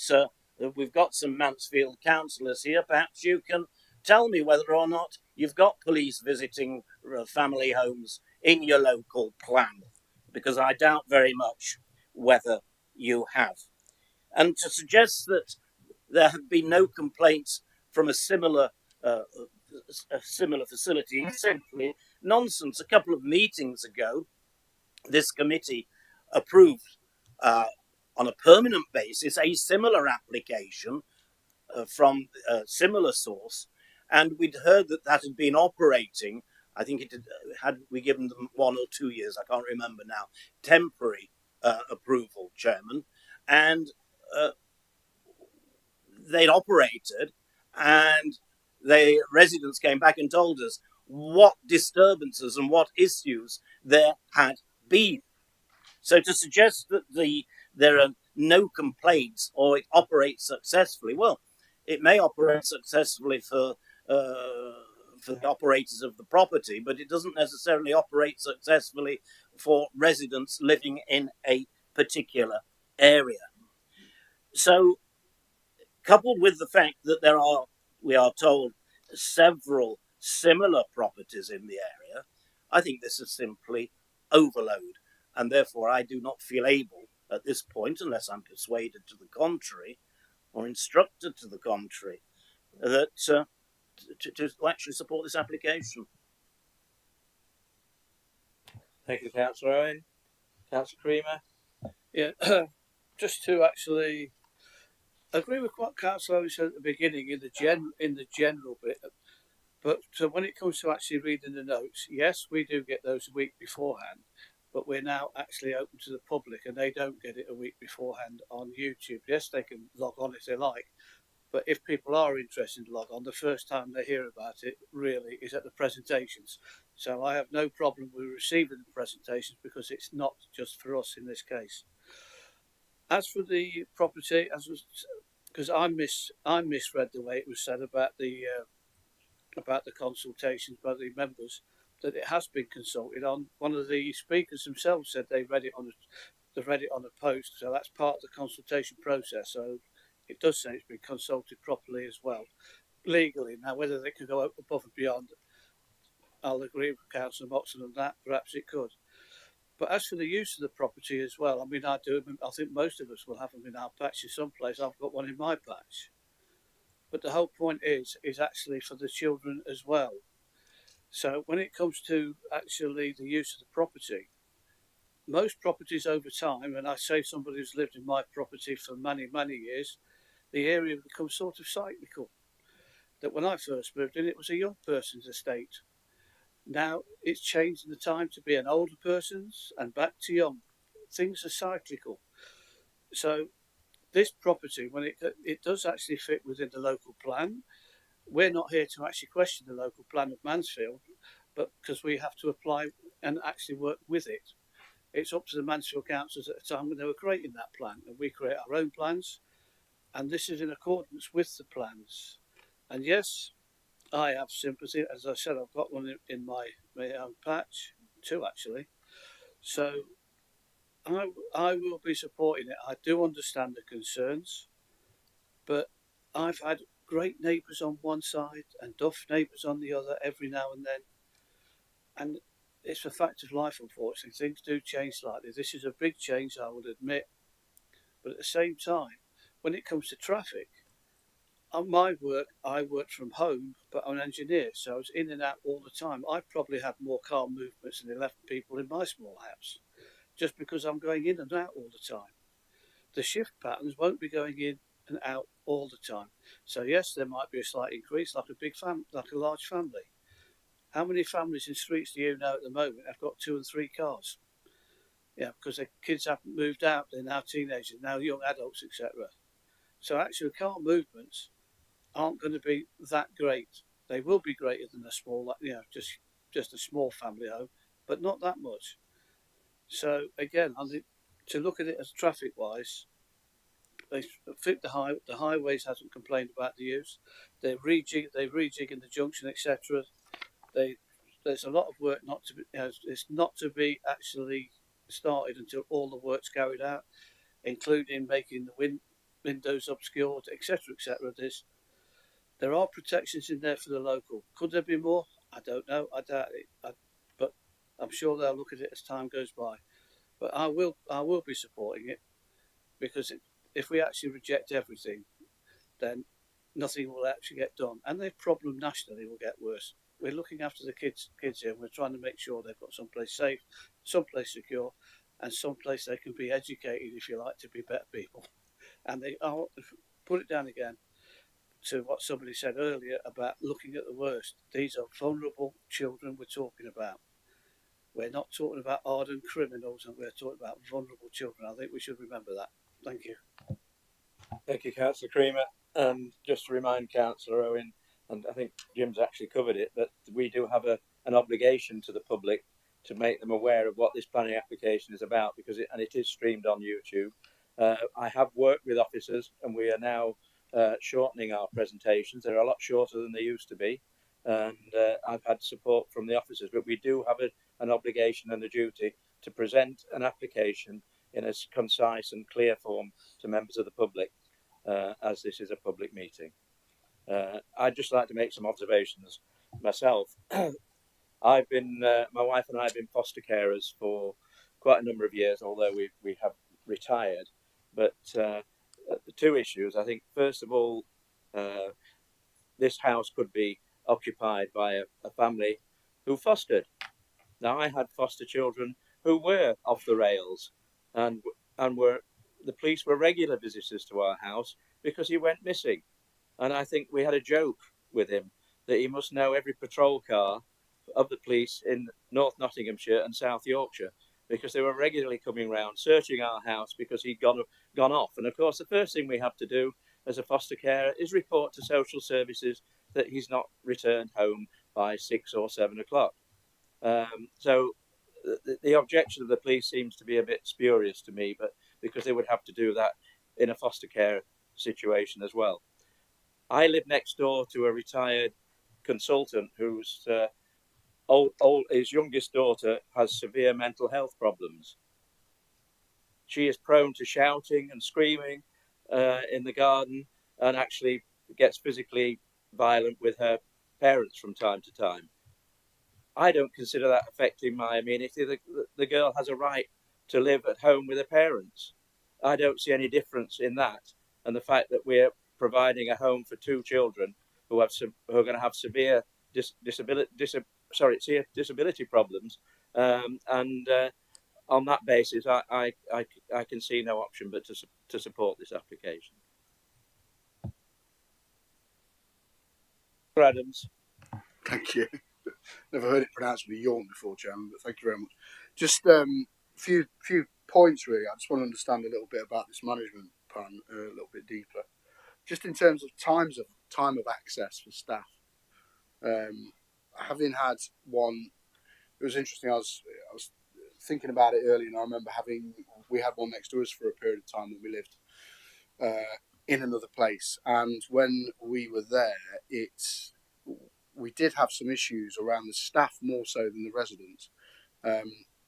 Speaker 10: we've got some Mansfield councillors here. Perhaps you can tell me whether or not you've got police visiting family homes in your local plan, because I doubt very much whether you have. And to suggest that there have been no complaints from a similar facility is simply nonsense. A couple of meetings ago, this committee approved on a permanent basis a similar application from a similar source, and we'd heard that that had been operating. I think it had we given them 1 or 2 years, I can't remember now, temporary approval, Chairman, and they'd operated, and the residents came back and told us what disturbances and what issues there had been. So to suggest that there are no complaints or it operates successfully, well, it may operate successfully for the operators of the property, but it doesn't necessarily operate successfully for residents living in a particular area. So, coupled with the fact that we are told, several similar properties in the area, I think this is simply overload. And therefore, I do not feel able at this point, unless I'm persuaded to the contrary or instructed to the contrary, that to actually support this application.
Speaker 1: Thank you, Councillor Owen. Councillor Creamer.
Speaker 11: Yeah, just to actually agree with what Councillor Owen said at the beginning in the general bit, but when it comes to actually reading the notes, yes, we do get those a week beforehand, but we're now actually open to the public and they don't get it a week beforehand on YouTube. Yes, they can log on if they like, but if people are interested to log on, the first time they hear about it really is at the presentations. So I have no problem with receiving the presentations because it's not just for us in this case. As for the property, because I misread the way it was said about the consultations by the members, that it has been consulted on. One of the speakers themselves said they read it on a post, so that's part of the consultation process. So it does say it's been consulted properly as well, legally. Now, whether they could go above and beyond, I'll agree with Councillor Moxon on that. Perhaps it could. But as for the use of the property as well, I mean, I think most of us will have them in our patches someplace. I've got one in my patch. But the whole point is actually for the children as well. So when it comes to actually the use of the property, most properties over time, and I say somebody who's lived in my property for many, many years, the area becomes sort of cyclical. that when I first moved in, it was a young person's estate. Now it's changed in the time to be an older person's and back to young. Things are cyclical. So this property, when it does actually fit within the local plan, we're not here to actually question the local plan of Mansfield, but because we have to apply and actually work with it. It's up to the Mansfield councils at the time when they were creating that plan, and we create our own plans, and this is in accordance with the plans. And yes, I have sympathy. As I said, I've got one in my own patch, two actually. So I will be supporting it. I do understand the concerns, but I've had great neighbours on one side and duff neighbours on the other every now and then. And it's a fact of life, unfortunately. Things do change slightly. This is a big change, I would admit. But at the same time, when it comes to traffic, on my work, I worked from home, but I'm an engineer, so I was in and out all the time. I probably have more car movements than 11 people in my small house, just because I'm going in and out all the time. The shift patterns won't be going in and out all the time. So yes, there might be a slight increase, like a large family. How many families in streets do you know at the moment have got 2 and 3 cars? Yeah, because their kids haven't moved out, they're now teenagers, now young adults, etc. So actually, car movements aren't going to be that great. They will be greater than a small, just a small family home, but not that much. So again, I think to look at it as traffic-wise, they think the highways hasn't complained about the use. They're rejigging the junction, etc. There's a lot of work it's not to be actually started until all the work's carried out, including making the windows obscured, etc., etc. There are protections in there for the local. Could there be more? I don't know. I doubt it. But I'm sure they'll look at it as time goes by. But I will be supporting it, because if we actually reject everything, then nothing will actually get done, and the problem nationally will get worse. We're looking after the kids here. We're trying to make sure they've got someplace safe, someplace secure, and someplace they can be educated, if you like, to be better people. And they are, put it down again to what somebody said earlier about looking at the worst. These are vulnerable children we're talking about. We're not talking about ardent criminals, and we're talking about vulnerable children. I think we should remember that. Thank you.
Speaker 1: Thank you, Councillor Creamer. And just to remind Councillor Owen, and I think Jim's actually covered it, that we do have an obligation to the public to make them aware of what this planning application is about, because it is streamed on YouTube. I have worked with officers, and we are now shortening our presentations. They're a lot shorter than they used to be, and I've had support from the officers, but we do have an obligation and a duty to present an application in a concise and clear form to members of the public, as this is a public meeting. I'd just like to make some observations myself. I've been, my wife and I have been foster carers for quite a number of years, although we have retired. But the two issues, I think, first of all, this house could be occupied by a family who fostered. Now, I had foster children who were off the rails, and the police were regular visitors to our house because he went missing. And I think we had a joke with him that he must know every patrol car of the police in North Nottinghamshire and South Yorkshire, because they were regularly coming round searching our house because he'd gone off. And of course, the first thing we have to do as a foster carer is report to social services that he's not returned home by 6 or 7 o'clock. So the objection of the police seems to be a bit spurious to me, but because they would have to do that in a foster care situation as well. I live next door to a retired consultant whose his youngest daughter has severe mental health problems. She is prone to shouting and screaming in the garden, and actually gets physically violent with her parents from time to time. I don't consider that affecting my immunity. The girl has a right to live at home with her parents. I don't see any difference in that, and the fact that we're providing a home for 2 children who are going to have severe disability problems, and on that basis, I can see no option but to support this application. Adams.
Speaker 12: Thank you. Never heard it pronounced with a yawn before, Chairman, but thank you very much. Just few points really. I just want to understand a little bit about this management plan a little bit deeper. Just in terms of time of access for staff. Having had one, it was interesting. I was thinking about it earlier, and I remember we had one next to us for a period of time when we lived in another place, and when we were there, we did have some issues around the staff more so than the residents.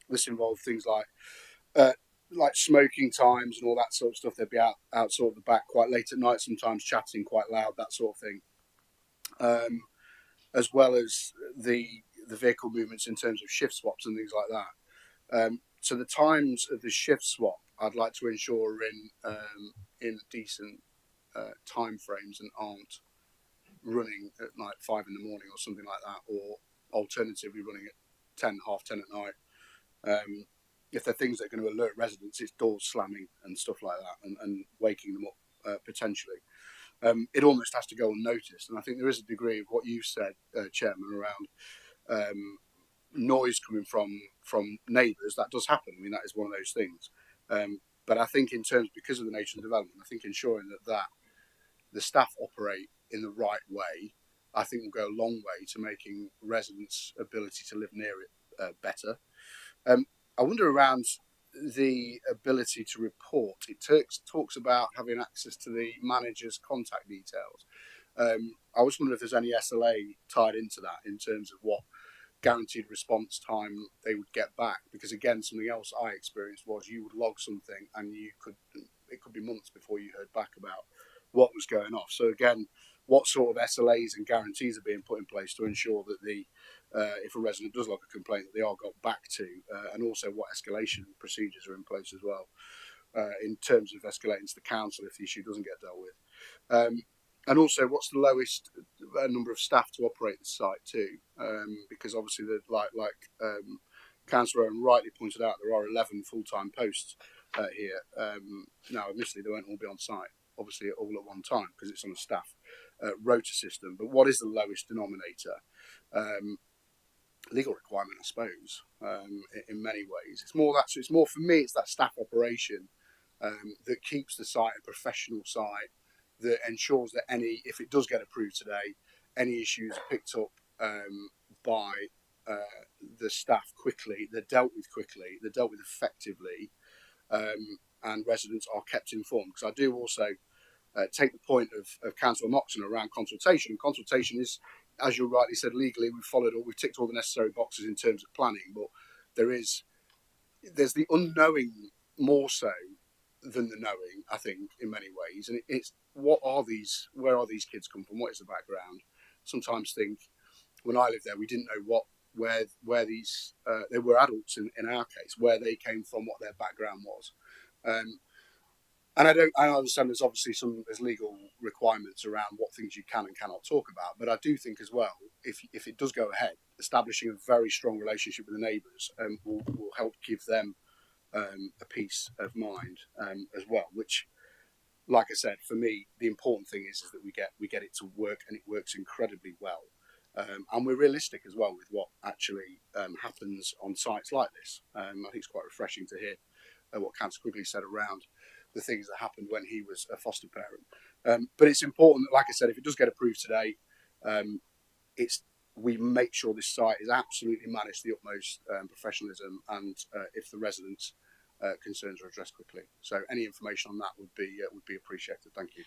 Speaker 12: This involved things like smoking times and all that sort of stuff. They'd be out sort of the back quite late at night, sometimes chatting quite loud, that sort of thing. As well as the vehicle movements in terms of shift swaps and things like that. So the times of the shift swap, I'd like to ensure are in decent time frames and aren't running at like 5 in the morning or something like that, or alternatively running at 10, half 10 at night. If they're things that are going to alert residents, it's doors slamming and stuff like that, and waking them up potentially. It almost has to go unnoticed, and I think there is a degree of what you said, Chairman, around noise coming from neighbours. That does happen. I mean, that is one of those things. But I think in terms, because of the nature of development, I think ensuring that the staff operate in the right way, I think will go a long way to making residents' ability to live near it better. I wonder around the ability to report. It talks about having access to the manager's contact details. I was wondering if there's any SLA tied into that in terms of what guaranteed response time they would get back, because again, something else I experienced was you would log something and it could be months before you heard back about what was going off. So again, what sort of SLAs and guarantees are being put in place to ensure that if a resident does log a complaint, that they are got back to, and also what escalation procedures are in place as well, in terms of escalating to the council if the issue doesn't get dealt with. And also, what's the lowest number of staff to operate the site too? Because obviously, like Councillor Owen rightly pointed out, there are 11 full-time posts here. Now, admittedly, they won't all be on site, obviously, all at one time because it's on a staff rota system. But what is the lowest denominator? Legal requirement, I suppose, in many ways. It's more for me. It's that staff operation that keeps the site a professional site, that ensures that if it does get approved today, any issues are picked up by the staff quickly, they're dealt with quickly, they're dealt with effectively, and residents are kept informed. Because I do also take the point of Councillor Moxon around consultation. Consultation is, as you rightly said, legally we've ticked all the necessary boxes in terms of planning, but there's the unknowing more so than the knowing, I think, in many ways. And it's where are these kids come from? What is the background? Sometimes think, when I lived there, we didn't know where these they were adults in our case, where they came from, what their background was. And I understand there's legal requirements around what things you can and cannot talk about, but I do think as well, if it does go ahead, establishing a very strong relationship with the neighbours will help give them a peace of mind as well. Which, like I said, for me, the important thing is that we get it to work, and it works incredibly well. And we're realistic as well with what actually happens on sites like this. I think it's quite refreshing to hear what Councillor Quigley said around the things that happened when he was a foster parent. But it's important that, like I said, if it does get approved today, we make sure this site is absolutely managed to the utmost professionalism, and if the residents' concerns are addressed quickly. So any information on that would be appreciated. Thank you.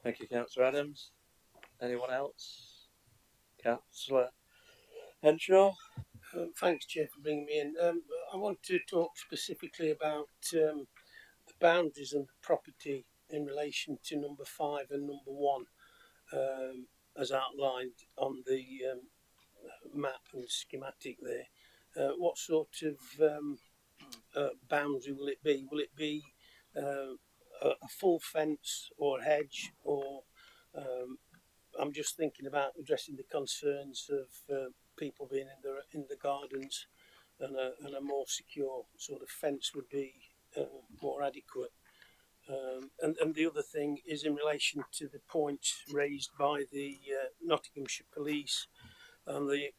Speaker 1: Thank you, Councillor Adams. Anyone else? Councillor Henshaw.
Speaker 6: Thanks, Chair, for bringing me in. I want to talk specifically about the boundaries of the property in relation to number 5 and number 1, as outlined on the map and schematic there. What sort of boundary will it be? Will it be a full fence or hedge, or I'm just thinking about addressing the concerns of people being in the gardens, and a more secure sort of fence would be more adequate. And the other thing is in relation to the points raised by the Nottinghamshire Police and the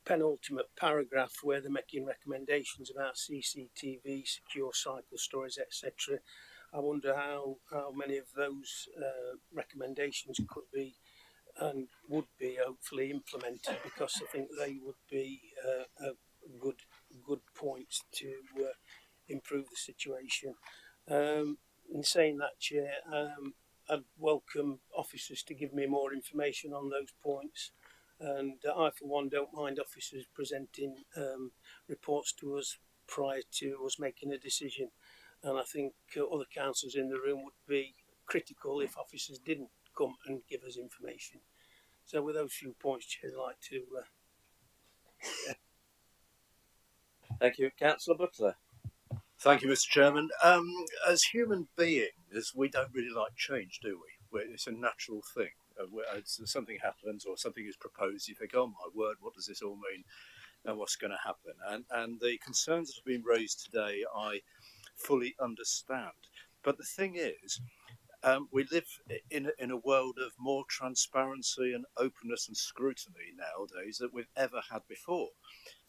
Speaker 6: penultimate paragraph where they're making recommendations about CCTV, secure cycle stories, etc. I wonder how many of those recommendations could be and would be hopefully implemented, because I think they would be a good points to improve the situation. In saying that, Chair, I'd welcome officers to give me more information on those points. And I, for one, don't mind officers presenting reports to us prior to us making a decision. And I think other councillors in the room would be critical if officers didn't come and give us information. So with those few points, Chair, I'd like to...
Speaker 1: Thank you. Councillor Butler.
Speaker 13: Thank you, Mr. Chairman. As human beings, we don't really like change, do we? It's a natural thing. As something happens or something is proposed, you think, oh my word, what does this all mean? And what's going to happen? And the concerns that have been raised today, I fully understand. But the thing is, we live in a world of more transparency and openness and scrutiny nowadays than we've ever had before.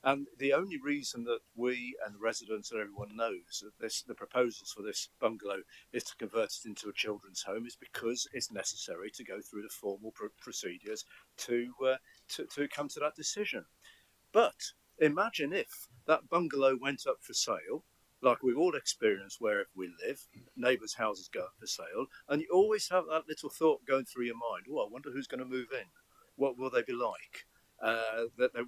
Speaker 13: And the only reason that we and the residents and everyone knows that the proposals for this bungalow is to convert it into a children's home is because it's necessary to go through the formal procedures to come to that decision. But imagine if that bungalow went up for sale, like we've all experienced wherever we live, neighbours' houses go up for sale, and you always have that little thought going through your mind, oh, I wonder who's going to move in. What will they be like?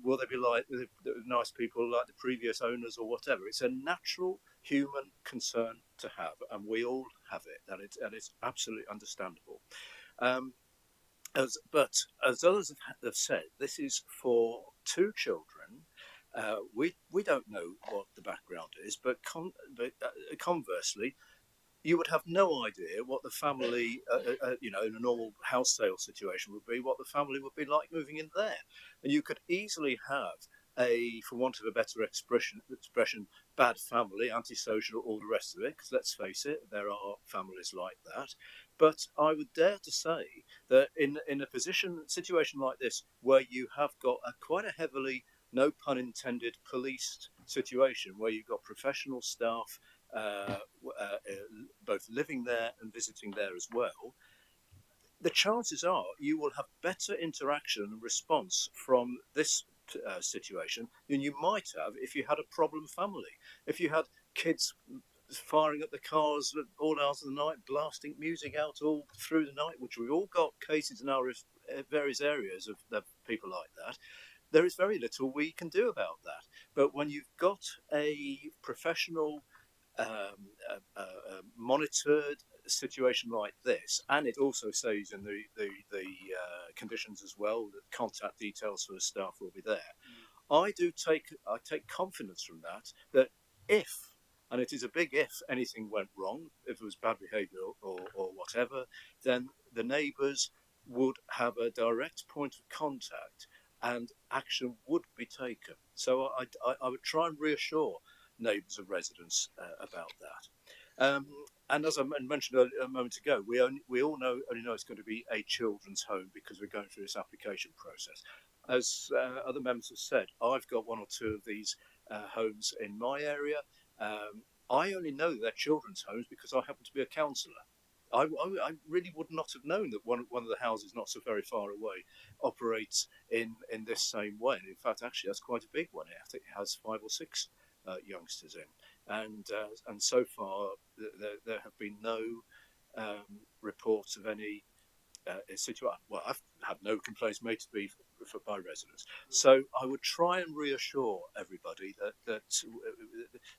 Speaker 13: Will they be like the nice people like the previous owners or whatever? It's a natural human concern to have, and we all have it, and it's absolutely understandable. But as others have said, this is for two children. We don't know what the background is, but conversely, you would have no idea what the family, in a normal house sale situation would be, what the family would be like moving in there. And you could easily have for want of a better expression, bad family, antisocial, all the rest of it, because let's face it, there are families like that. But I would dare to say that in a situation like this, where you have got quite a heavily, no pun intended, policed situation, where you've got professional staff, both living there and visiting there as well, the chances are you will have better interaction and response from this situation than you might have if you had a problem family. If you had kids firing at the cars at all hours of the night, blasting music out all through the night, which we've all got cases in our various areas of people like that, there is very little we can do about that. But when you've got a professional monitored situation like this, and it also says in the conditions as well that contact details for the staff will be there. I take confidence from that if, and it is a big if, anything went wrong, if it was bad behaviour or whatever, then the neighbours would have a direct point of contact and action would be taken. So I would try and reassure neighbours and residents about that. And as I mentioned a moment ago, we all only know it's going to be a children's home because we're going through this application process. As other members have said, I've got one or two of these homes in my area. I only know they're children's homes because I happen to be a councillor. I really would not have known that one of the houses not so very far away operates in this same way. And in fact, actually, that's quite a big one. I think it has 5 or 6 youngsters in, and so far there have been no reports of any situation. Well, I've had no complaints made to me by residents. So I would try and reassure everybody that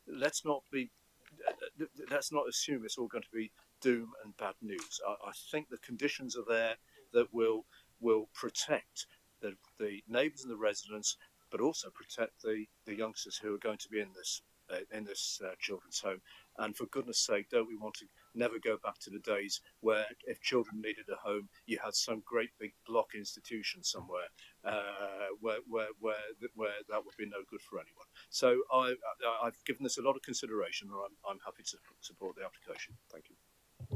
Speaker 13: let's not assume it's all going to be doom and bad news. I think the conditions are there that will protect the neighbours and the residents, but also protect the youngsters who are going to be in this children's home. And for goodness sake, don't we want to never go back to the days where if children needed a home, you had some great big block institution somewhere where that would be no good for anyone. So I've given this a lot of consideration, and I'm happy to support the application. Thank you.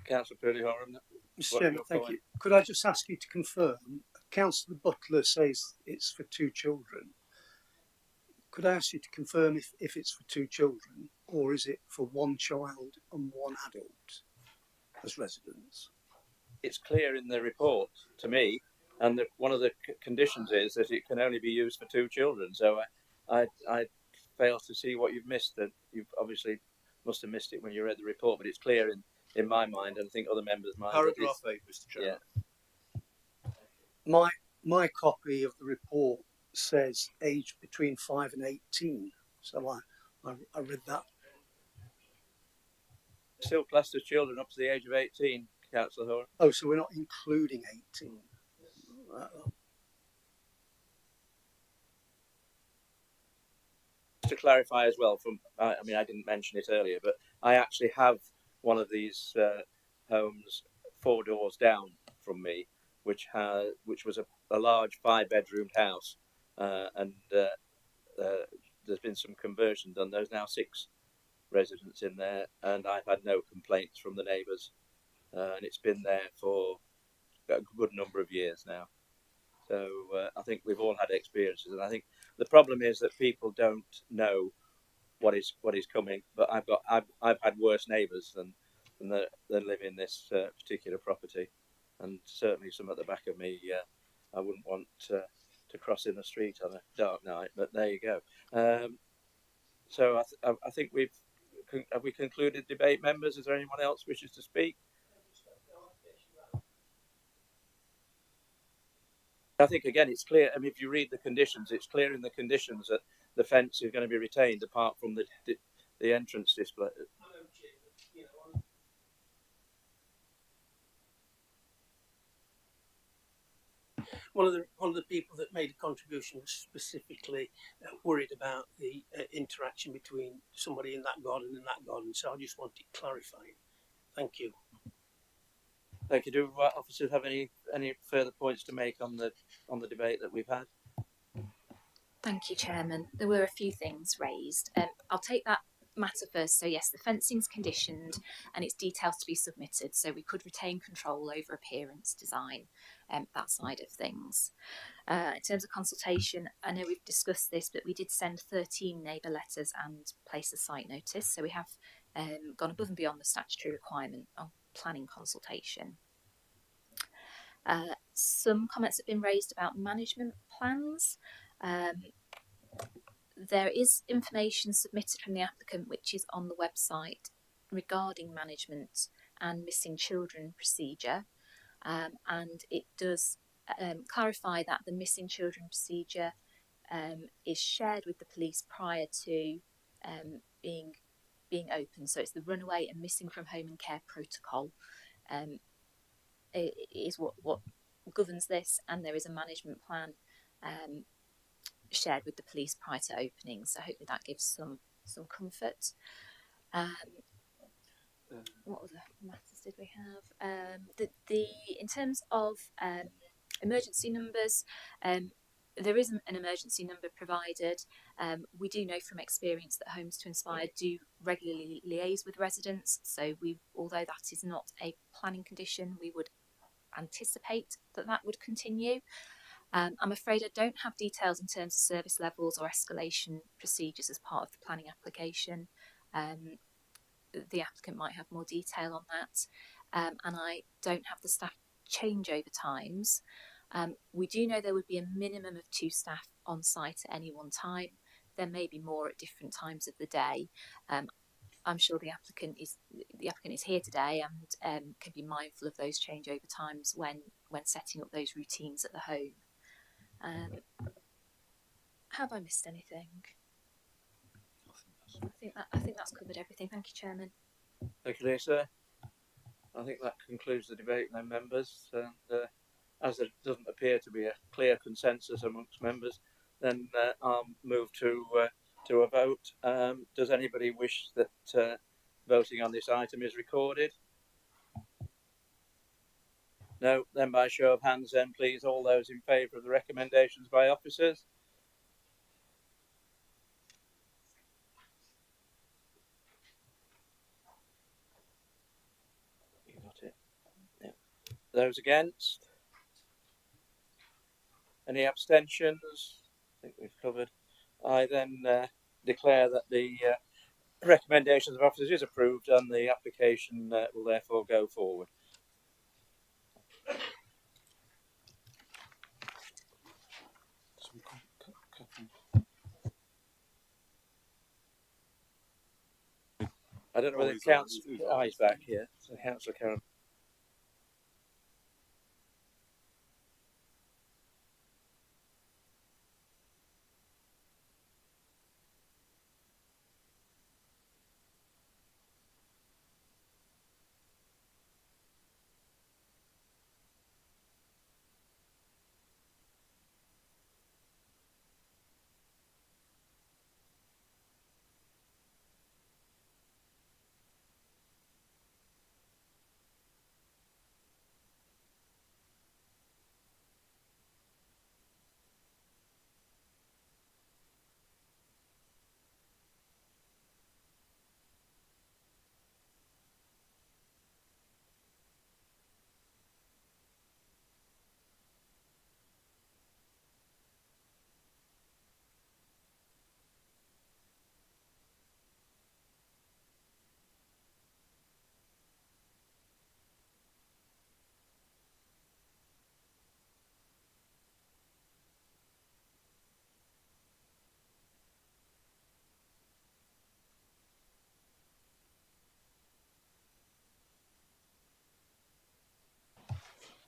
Speaker 1: Councillor Purley-Horan.
Speaker 2: Mr. Chairman, thank you. Could I just ask you to confirm? Councillor Butler says it's for 2 children. Could I ask you to confirm if it's for 2 children, or is it for 1 child and 1 adult as residents?
Speaker 1: It's clear in the report to me, and one of the conditions is that it can only be used for 2 children. So I fail to see what you've missed. That you've obviously must have missed it when you read the report, but it's clear in my mind, and I think other members' minds.
Speaker 13: Paragraph 8, Mr. Chairman.
Speaker 2: Yeah. My copy of the report says age between 5 and 18. So I read that.
Speaker 1: Still classed as children up to the age of 18, Councillor Horan.
Speaker 2: Oh, so we're not including 18.
Speaker 1: To clarify as well, I mean, I didn't mention it earlier, but I actually have one of these homes 4 doors down from me, which was a large 5-bedroomed house, and there's been some conversion done. There's now 6 residents in there, and I've had no complaints from the neighbours, and it's been there for a good number of years now. So I think we've all had experiences, and I think the problem is that people don't know what is coming. But I've had worse neighbours than live in this particular property, and certainly some at the back of me. I wouldn't want to cross in the street on a dark night. But there you go. So I think have we concluded debate, members? Is there anyone else wishes to speak? I think again it's clear. I mean, if you read the conditions, it's clear in the conditions that the fence is going to be retained, apart from the entrance display.
Speaker 14: One of the people that made a contribution was specifically worried about the interaction between somebody in that garden and that garden. So I just wanted clarifying. Thank you.
Speaker 1: Thank you. Do officers have any further points to make on the debate that we've had?
Speaker 3: Thank you, Chairman. There were a few things raised. I'll take that matter first. So yes, the fencing's conditioned and it's details to be submitted, so we could retain control over appearance, design, that side of things. In terms of consultation, I know we've discussed this, but we did send 13 neighbour letters and place a site notice, so we have gone above and beyond the statutory requirement on planning consultation. Some comments have been raised about management plans. There is information submitted from the applicant which is on the website regarding management and missing children procedure, and it does clarify that the missing children procedure is shared with the police prior to being open. So it's the runaway and missing from home and care protocol is what governs this, and there is a management plan shared with the police prior to opening, so hopefully that gives some comfort. What other matters did we have? In terms of emergency numbers, there isn't an emergency number provided. We do know from experience that Homes to Inspire do regularly liaise with residents, so although that is not a planning condition, we would anticipate that would continue. I'm afraid I don't have details in terms of service levels or escalation procedures as part of the planning application. The applicant might have more detail on that, and I don't have the staff changeover times. We do know there would be a minimum of 2 staff on site at any one time. There may be more at different times of the day. I'm sure the applicant is here today and can be mindful of those changeover times when setting up those routines at the home. Have I missed anything? I think that's covered everything. Thank you, Chairman.
Speaker 1: Thank you, Lisa. I think that concludes the debate, then, members. And as there doesn't appear to be a clear consensus amongst members, then I'll move to a vote. Does anybody wish that voting on this item is recorded? No. Then by show of hands, then please, all those in favour of the recommendations by officers. Those against? Any abstentions? I think we've covered. I then declare that the recommendations of officers is approved and the application will therefore go forward. I don't know whether it counts. He's back here. So Councillor Karen.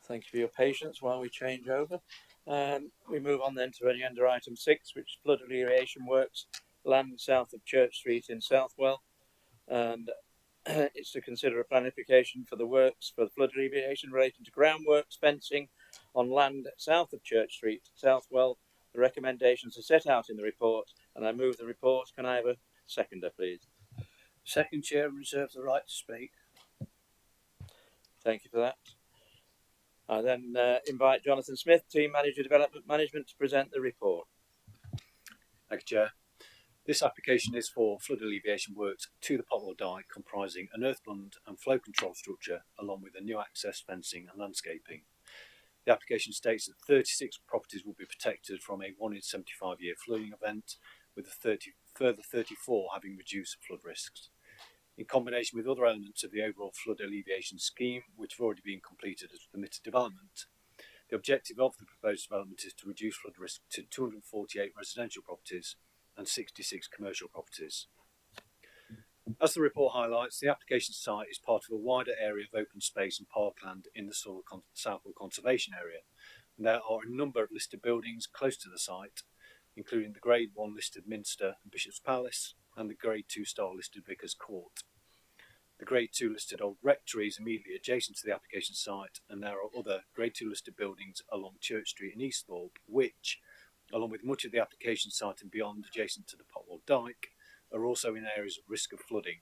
Speaker 1: Thank you for your patience while we change over. We move on then to agenda item 6, which is flood alleviation works, land south of Church Street in Southwell. And it's to consider a plan application for the works for the flood alleviation relating to groundworks, fencing on land south of Church Street, Southwell. The recommendations are set out in the report, and I move the report. Can I have a seconder, please?
Speaker 11: Second, Chair, reserve the right to speak.
Speaker 1: Thank you for that. I then invite Jonathan Smith, Team Manager Development Management, to present the report.
Speaker 13: Thank you, Chair. This application is for flood alleviation works to the Potwell Dyke, comprising an earthbund and flow control structure, along with a new access fencing and landscaping. The application states that 36 properties will be protected from a 1 in 75 year flooding event, with a further 34 having reduced flood risks. In combination with other elements of the overall flood alleviation scheme, which have already been completed as permitted development, the objective of the proposed development is to reduce flood risk to 248 residential properties and 66 commercial properties. As the report highlights, the application site is part of a wider area of open space and parkland in the Southwell Conservation Area. And there are a number of listed buildings close to the site, including the Grade 1 listed Minster and Bishop's Palace and the Grade 2 star listed Vicar's Court. The Grade 2 listed Old Rectory is immediately adjacent to the application site, and there are other Grade 2 listed buildings along Church Street in Easthorpe, which, along with much of the application site and beyond adjacent to the Potwell Dyke, are also in areas at risk of flooding.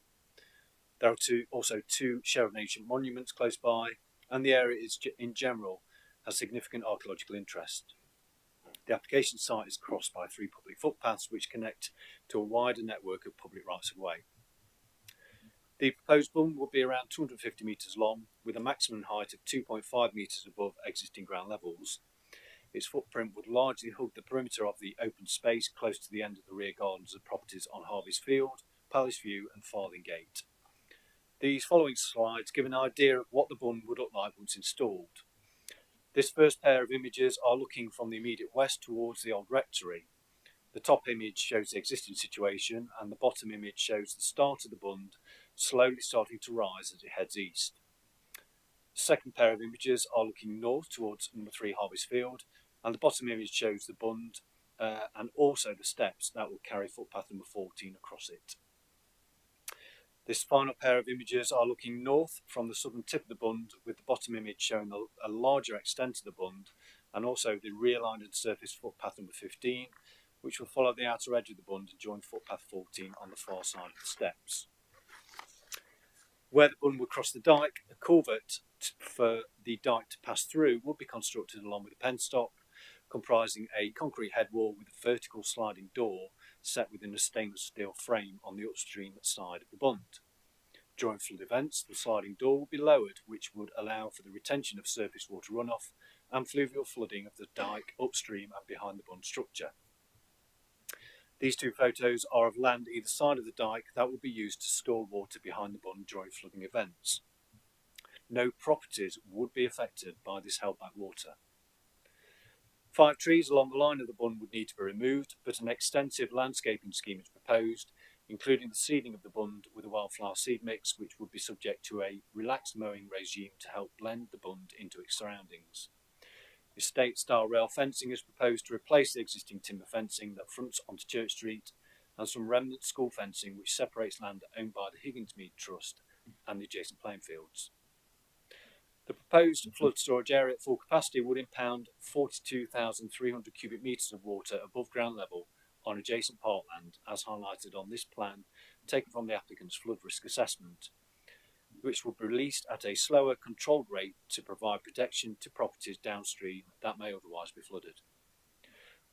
Speaker 13: There are also two Sheridan ancient monuments close by, and the area is in general has significant archaeological interest. The application site is crossed by 3 public footpaths which connect to a wider network of public rights of way. The proposed bund will be around 250 metres long, with a maximum height of 2.5 metres above existing ground levels. Its footprint would largely hug the perimeter of the open space close to the end of the rear gardens of properties on Harvey's Field, Palace View and Farthingate. These following slides give an idea of what the bund would look like once installed. This first pair of images are looking from the immediate west towards the Old Rectory. The top image shows the existing situation and the bottom image shows the start of the bund slowly starting to rise as it heads east. The second pair of images are looking north towards number 3 Harvey's Field, and the bottom image shows the bund and also the steps that will carry footpath number 14 across it. This final pair of images are looking north from the southern tip of the bund, with the bottom image showing a larger extent of the bund and also the realigned and surface footpath number 15, which will follow the outer edge of the bund and join footpath 14 on the far side of the steps. Where the bund would cross the dyke, a culvert for the dyke to pass through would be constructed along with a penstock, comprising a concrete head wall with a vertical sliding door set within a stainless steel frame on the upstream side of the bund. During flood events, the sliding door will be lowered, which would allow for the retention of surface water runoff and fluvial flooding of the dike upstream and behind the bund structure. These two photos are of land either side of the dike that will be used to store water behind the bund during flooding events. No properties would be affected by this held back water. 5 trees along the line of the bund would need to be removed, but an extensive landscaping scheme is proposed, including the seeding of the bund with a wildflower seed mix, which would be subject to a relaxed mowing regime to help blend the bund into its surroundings. Estate-style rail fencing is proposed to replace the existing timber fencing that fronts onto Church Street, and some remnant school fencing which separates land owned by the Higginsmead Trust and the adjacent playing fields. The proposed flood storage area at full capacity would impound 42,300 cubic metres of water above ground level on adjacent parkland, as highlighted on this plan taken from the applicant's flood risk assessment, which will be released at a slower, controlled rate to provide protection to properties downstream that may otherwise be flooded.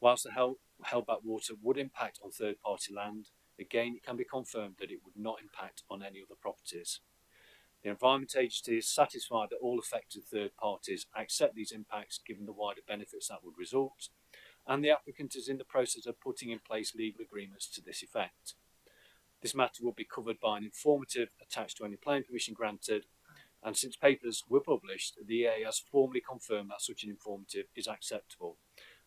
Speaker 13: Whilst the held back water would impact on third-party land, again it can be confirmed that it would not impact on any other properties. The Environment Agency is satisfied that all affected third parties accept these impacts given the wider benefits that would result, and the applicant is in the process of putting in place legal agreements to this effect. This matter will be covered by an informative attached to any planning permission granted, and since papers were published, the EA has formally confirmed that such an informative is acceptable,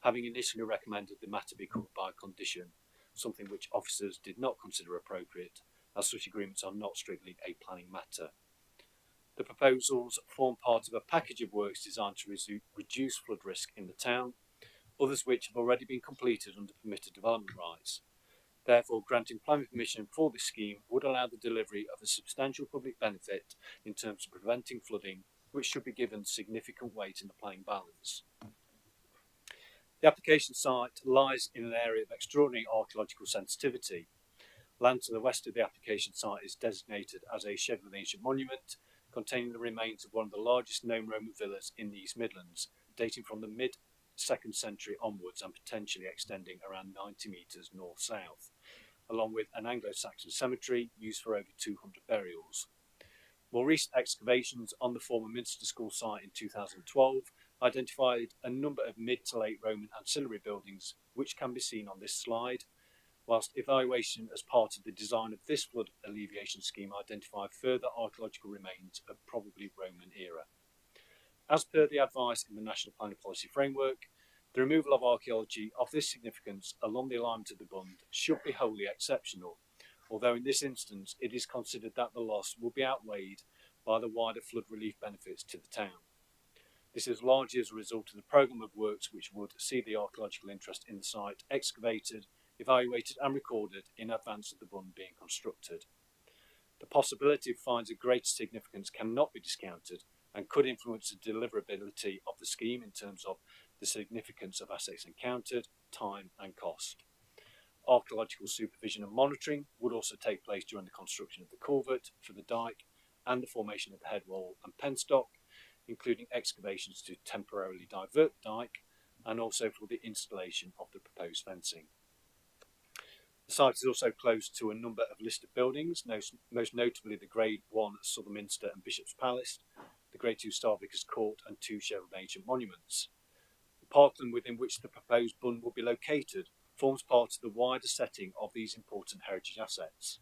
Speaker 13: having initially recommended the matter be covered by a condition, something which officers did not consider appropriate, as such agreements are not strictly a planning matter. The proposals form part of a package of works designed to reduce flood risk in the town, others which have already been completed under permitted development rights. Therefore, granting planning permission for this scheme would allow the delivery of a substantial public benefit in terms of preventing flooding, which should be given significant weight in the planning balance. The application site lies in an area of extraordinary archaeological sensitivity. Land to the west of the application site is designated as a scheduled ancient monument, containing the remains of one of the largest known Roman villas in the East Midlands, dating from the mid-2nd century onwards and potentially extending around 90 metres north-south, along with an Anglo-Saxon cemetery used for over 200 burials. More recent excavations on the former Minster School site in 2012 identified a number of mid to late Roman ancillary buildings, which can be seen on this slide, whilst evaluation as part of the design of this flood alleviation scheme identified further archaeological remains of probably Roman era. As per the advice in the National Planning Policy Framework, the removal of archaeology of this significance along the alignment of the bund should be wholly exceptional, although in this instance it is considered that the loss will be outweighed by the wider flood relief benefits to the town. This is largely as a result of the programme of works which would see the archaeological interest in the site excavated, evaluated and recorded in advance of the bund being constructed. The possibility of finds of greater significance cannot be discounted and could influence the deliverability of the scheme in terms of the significance of assets encountered, time and cost. Archaeological supervision and monitoring would also take place during the construction of the culvert for the dike and the formation of the head wall and penstock, including excavations to temporarily divert the dike and also for the installation of the proposed fencing. The site is also close to a number of listed buildings, most notably the Grade 1 Southern Minster and Bishop's Palace, the Grade 2 Star Vicar's Court and 2 scheduled ancient monuments. The parkland within which the proposed bund will be located forms part of the wider setting of these important heritage assets.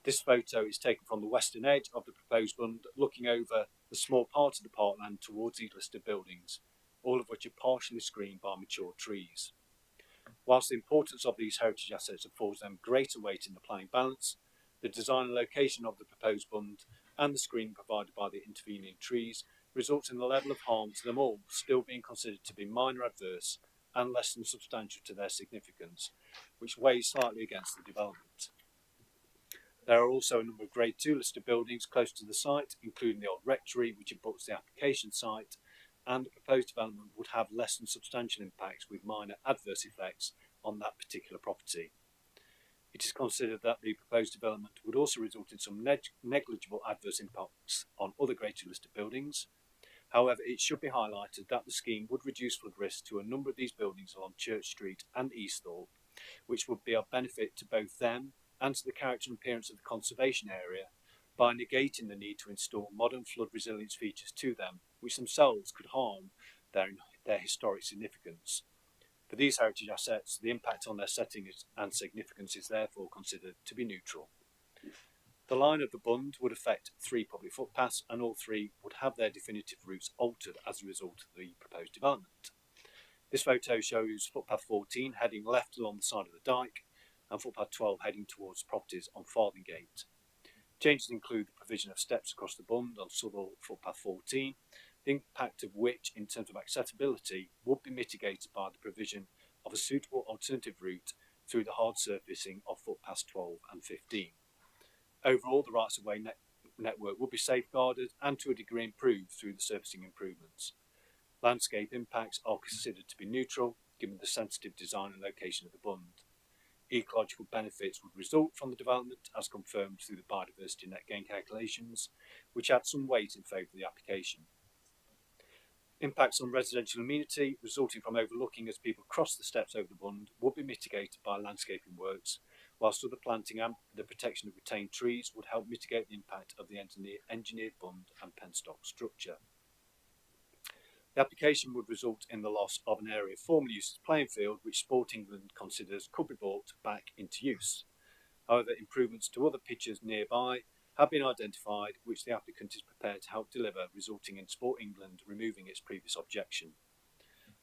Speaker 13: This photo is taken from the western edge of the proposed bund, looking over the small part of the parkland towards these listed buildings, all of which are partially screened by mature trees. Whilst the importance of these heritage assets affords them greater weight in the planning balance, the design and location of the proposed bund and the screening provided by the intervening trees results in the level of harm to them all still being considered to be minor adverse and less than substantial to their significance, which weighs slightly against the development. There are also a number of Grade 2 listed buildings close to the site, including the old rectory, which abuts the application site, and the proposed development would have less than substantial impacts with minor adverse effects on that particular property. It is considered that the proposed development would also result in some negligible adverse impacts on other Grade 2 listed buildings. However, it should be highlighted that the scheme would reduce flood risk to a number of these buildings along Church Street and Easthorpe, which would be of benefit to both them and to the character and appearance of the conservation area, by negating the need to install modern flood resilience features to them, which themselves could harm their historic significance. For these heritage assets, the impact on their setting and significance is therefore considered to be neutral. The line of the bund would affect 3 public footpaths, and all 3 would have their definitive routes altered as a result of the proposed development. This photo shows footpath 14 heading left along the side of the dyke, and footpath 12 heading towards properties on Farthingate. Changes include the provision of steps across the bund on Southwell footpath 14, the impact of which, in terms of accessibility, would be mitigated by the provision of a suitable alternative route through the hard surfacing of footpaths 12 and 15. Overall, the rights-of-way network will be safeguarded and to a degree improved through the surfacing improvements. Landscape impacts are considered to be neutral, given the sensitive design and location of the bund. Ecological benefits would result from the development, as confirmed through the biodiversity net gain calculations, which add some weight in favour of the application. Impacts on residential amenity resulting from overlooking as people cross the steps over the bund would be mitigated by landscaping works, whilst other planting and the protection of retained trees would help mitigate the impact of the engineered bund and penstock structure. The application would result in the loss of an area formerly used as playing field, which Sport England considers could be brought back into use. However, improvements to other pitches nearby have been identified, which the applicant is prepared to help deliver, resulting in Sport England removing its previous objection.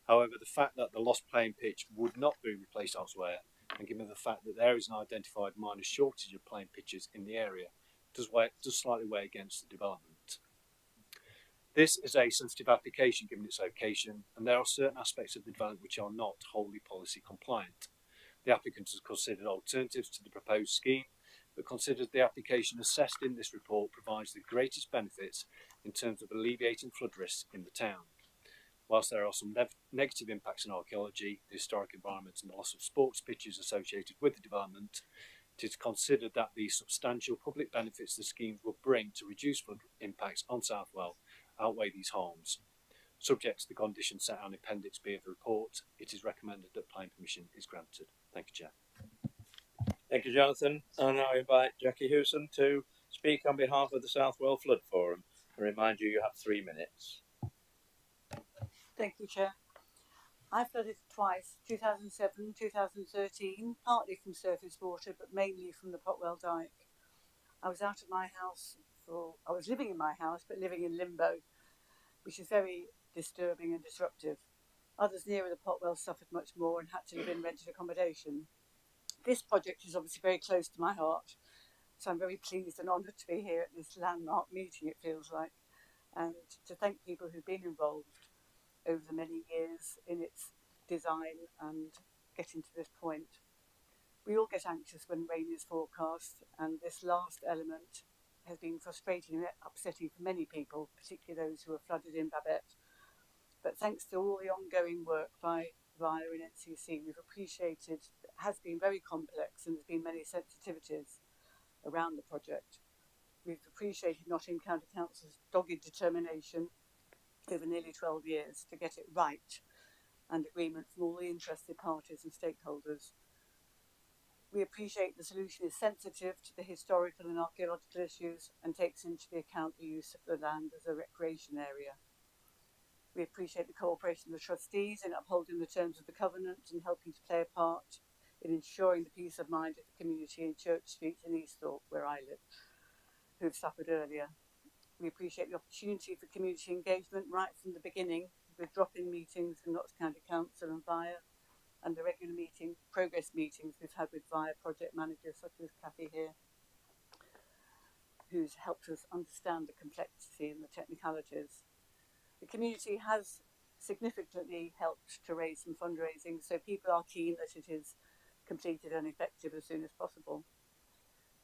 Speaker 13: However, the fact that the lost playing pitch would not be replaced elsewhere, and given the fact that there is an identified minor shortage of playing pitches in the area, does slightly weigh against the development. This is a sensitive application given its location, and there are certain aspects of the development which are not wholly policy compliant. The applicant has considered alternatives to the proposed scheme, but considers the application assessed in this report provides the greatest benefits in terms of alleviating flood risks in the town. Whilst there are some negative impacts on archaeology, the historic environment and the loss of sports pitches associated with the development, it is considered that the substantial public benefits the schemes will bring to reduce flood impacts on Southwell outweigh these harms. Subject to the conditions set out in Appendix B of the report, it is recommended that planning permission is granted. Thank you, Chair.
Speaker 1: Thank you, Jonathan. And I invite Jackie Hewson to speak on behalf of the Southwell Flood Forum. I remind you, you have 3 minutes.
Speaker 15: Thank you, Chair. I flooded twice, 2007, 2013, partly from surface water, but mainly from the Potwell Dyke. I was out of my house I was living in my house, but living in limbo, which is very disturbing and disruptive. Others nearer the Potwell suffered much more and had to live in rented accommodation. This project is obviously very close to my heart, so I'm very pleased and honoured to be here at this landmark meeting, it feels like, and to thank people who've been involved over the many years in its design and getting to this point. We all get anxious when rain is forecast, and this last element has been frustrating and upsetting for many people, particularly those who are flooded in Babette. But thanks to all the ongoing work by VIA and NCC, we've appreciated it has been very complex and there's been many sensitivities around the project. We've appreciated Nottingham County Council's dogged determination over nearly 12 years to get it right, and agreement from all the interested parties and stakeholders. We appreciate the solution is sensitive to the historical and archaeological issues and takes into account the use of the land as a recreation area. We appreciate the cooperation of the trustees in upholding the terms of the covenant and helping to play a part in ensuring the peace of mind of the community in Church Street in Easthorpe, where I live, who have suffered earlier. We appreciate the opportunity for community engagement right from the beginning, with drop-in meetings with Notts County Council and VIA, and the regular progress meetings we've had with VIA project managers such as Kathy here, who's helped us understand the complexity and the technicalities. The community has significantly helped to raise some fundraising, so people are keen that it is completed and effective as soon as possible.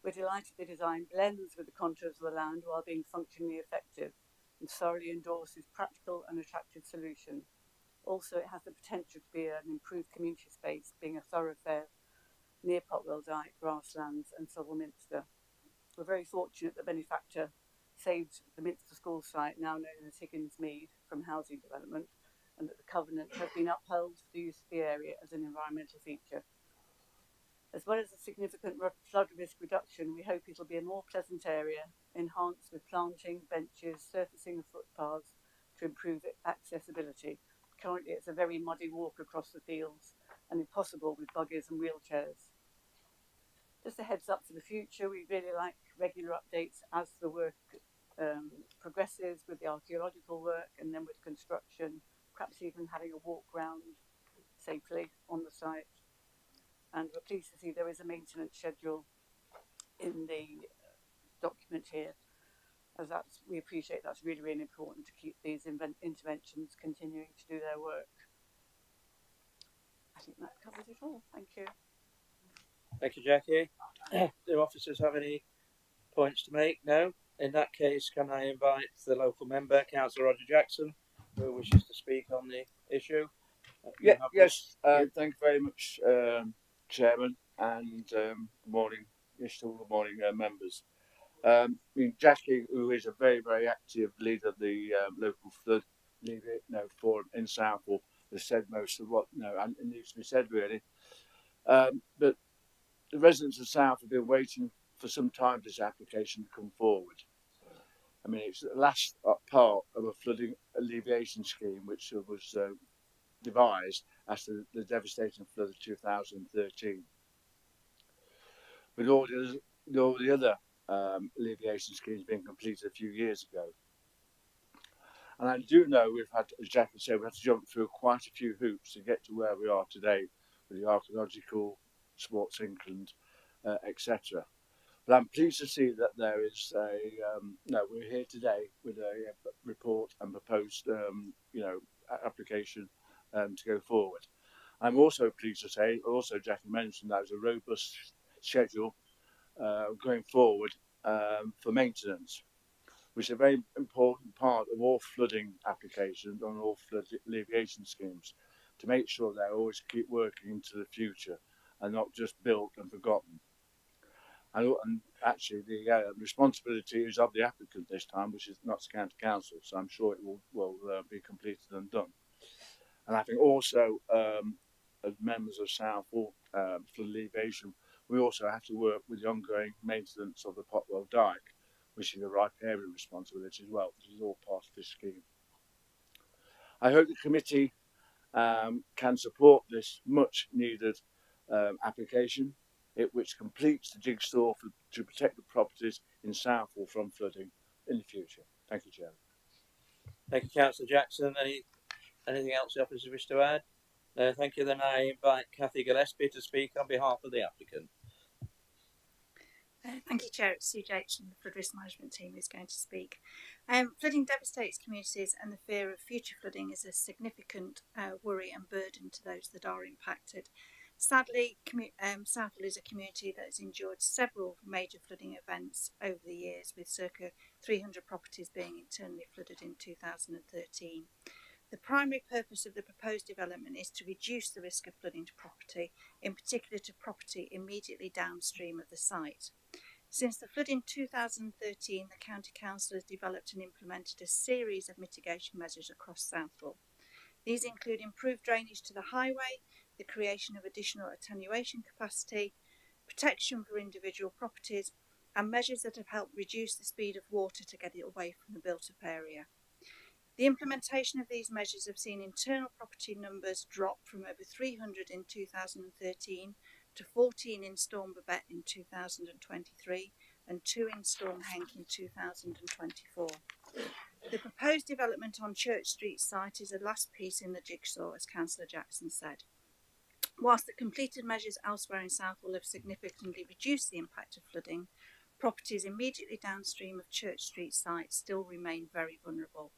Speaker 15: We're delighted the design blends with the contours of the land while being functionally effective and thoroughly endorses practical and attractive solution. Also, it has the potential to be an improved community space, being a thoroughfare near Potwell Dyke, grasslands and Southwell Minster. We're very fortunate that benefactor saved the Minster School site, now known as Higgins Mead, from housing development, and that the covenant has been upheld for the use of the area as an environmental feature. As well as a significant flood risk reduction, we hope it'll be a more pleasant area, enhanced with planting, benches, surfacing of footpaths to improve accessibility. Currently, it's a very muddy walk across the fields and impossible with buggies and wheelchairs. Just a heads up for the future, we really like regular updates as the work progresses with the archaeological work and then with construction, perhaps even having a walk round safely on the site. And we're pleased to see there is a maintenance schedule in the document here, as we appreciate that's really, really important to keep these interventions continuing to do their work. I think that covers it all. Thank you.
Speaker 1: Thank you, Jackie. Do officers have any points to make? No? In that case, can I invite the local member, Councillor Roger Jackson, who wishes to speak on the issue?
Speaker 16: Yes, thank you very much, Chairman, and good morning, to all the morning members. Jackie, who is a very, very active leader of the local flood forum in Southwell, has said most of what and it needs to be said really. But the residents of South have been waiting for some time for this application to come forward. I mean, it's the last part of a flooding alleviation scheme which was devised after the devastating flood of 2013. With all the other alleviation schemes being completed a few years ago. And I do know we've had, as Jackie said, we had to jump through quite a few hoops to get to where we are today with the archaeological, Sports England, etc. But I'm pleased to see that there is we're here today with a report and proposed, application to go forward. I'm also pleased to say, Jackie mentioned there's a robust schedule going forward for maintenance, which is a very important part of all flooding applications and all flood alleviation schemes, to make sure they always keep working into the future and not just built and forgotten. And actually, the responsibility is of the applicant this time, which is not County Council, so I'm sure it will be completed and done. And I think also, as members of Southwell for alleviation, we also have to work with the ongoing maintenance of the Potwell Dyke, which is a riparian responsibility as well, which is all part of this scheme. I hope the committee can support this much needed application, which completes the jigsaw to protect the properties in Southwell from flooding in the future. Thank you, Chairman.
Speaker 1: Thank you, Councillor Jackson. Anything else the officers wish to add? No, thank you. Then I invite Kathy Gillespie to speak on behalf of the applicant.
Speaker 17: Thank you, Chair. It's Sue Jakes from the Flood Risk Management Team who's going to speak. Flooding devastates communities, and the fear of future flooding is a significant worry and burden to those that are impacted. Sadly, Southwell is a community that has endured several major flooding events over the years, with circa 300 properties being internally flooded in 2013. The primary purpose of the proposed development is to reduce the risk of flooding to property, in particular to property immediately downstream of the site. Since the flood in 2013, the County Council has developed and implemented a series of mitigation measures across Southwell. These include improved drainage to the highway, the creation of additional attenuation capacity, protection for individual properties, and measures that have helped reduce the speed of water to get it away from the built-up area. The implementation of these measures have seen internal property numbers drop from over 300 in 2013 to 14 in Storm Babette in 2023 and 2 in Storm Henk in 2024. The proposed development on Church Street site is the last piece in the jigsaw, as Councillor Jackson said. Whilst the completed measures elsewhere in Southwell have significantly reduced the impact of flooding, properties immediately downstream of Church Street site still remain very vulnerable.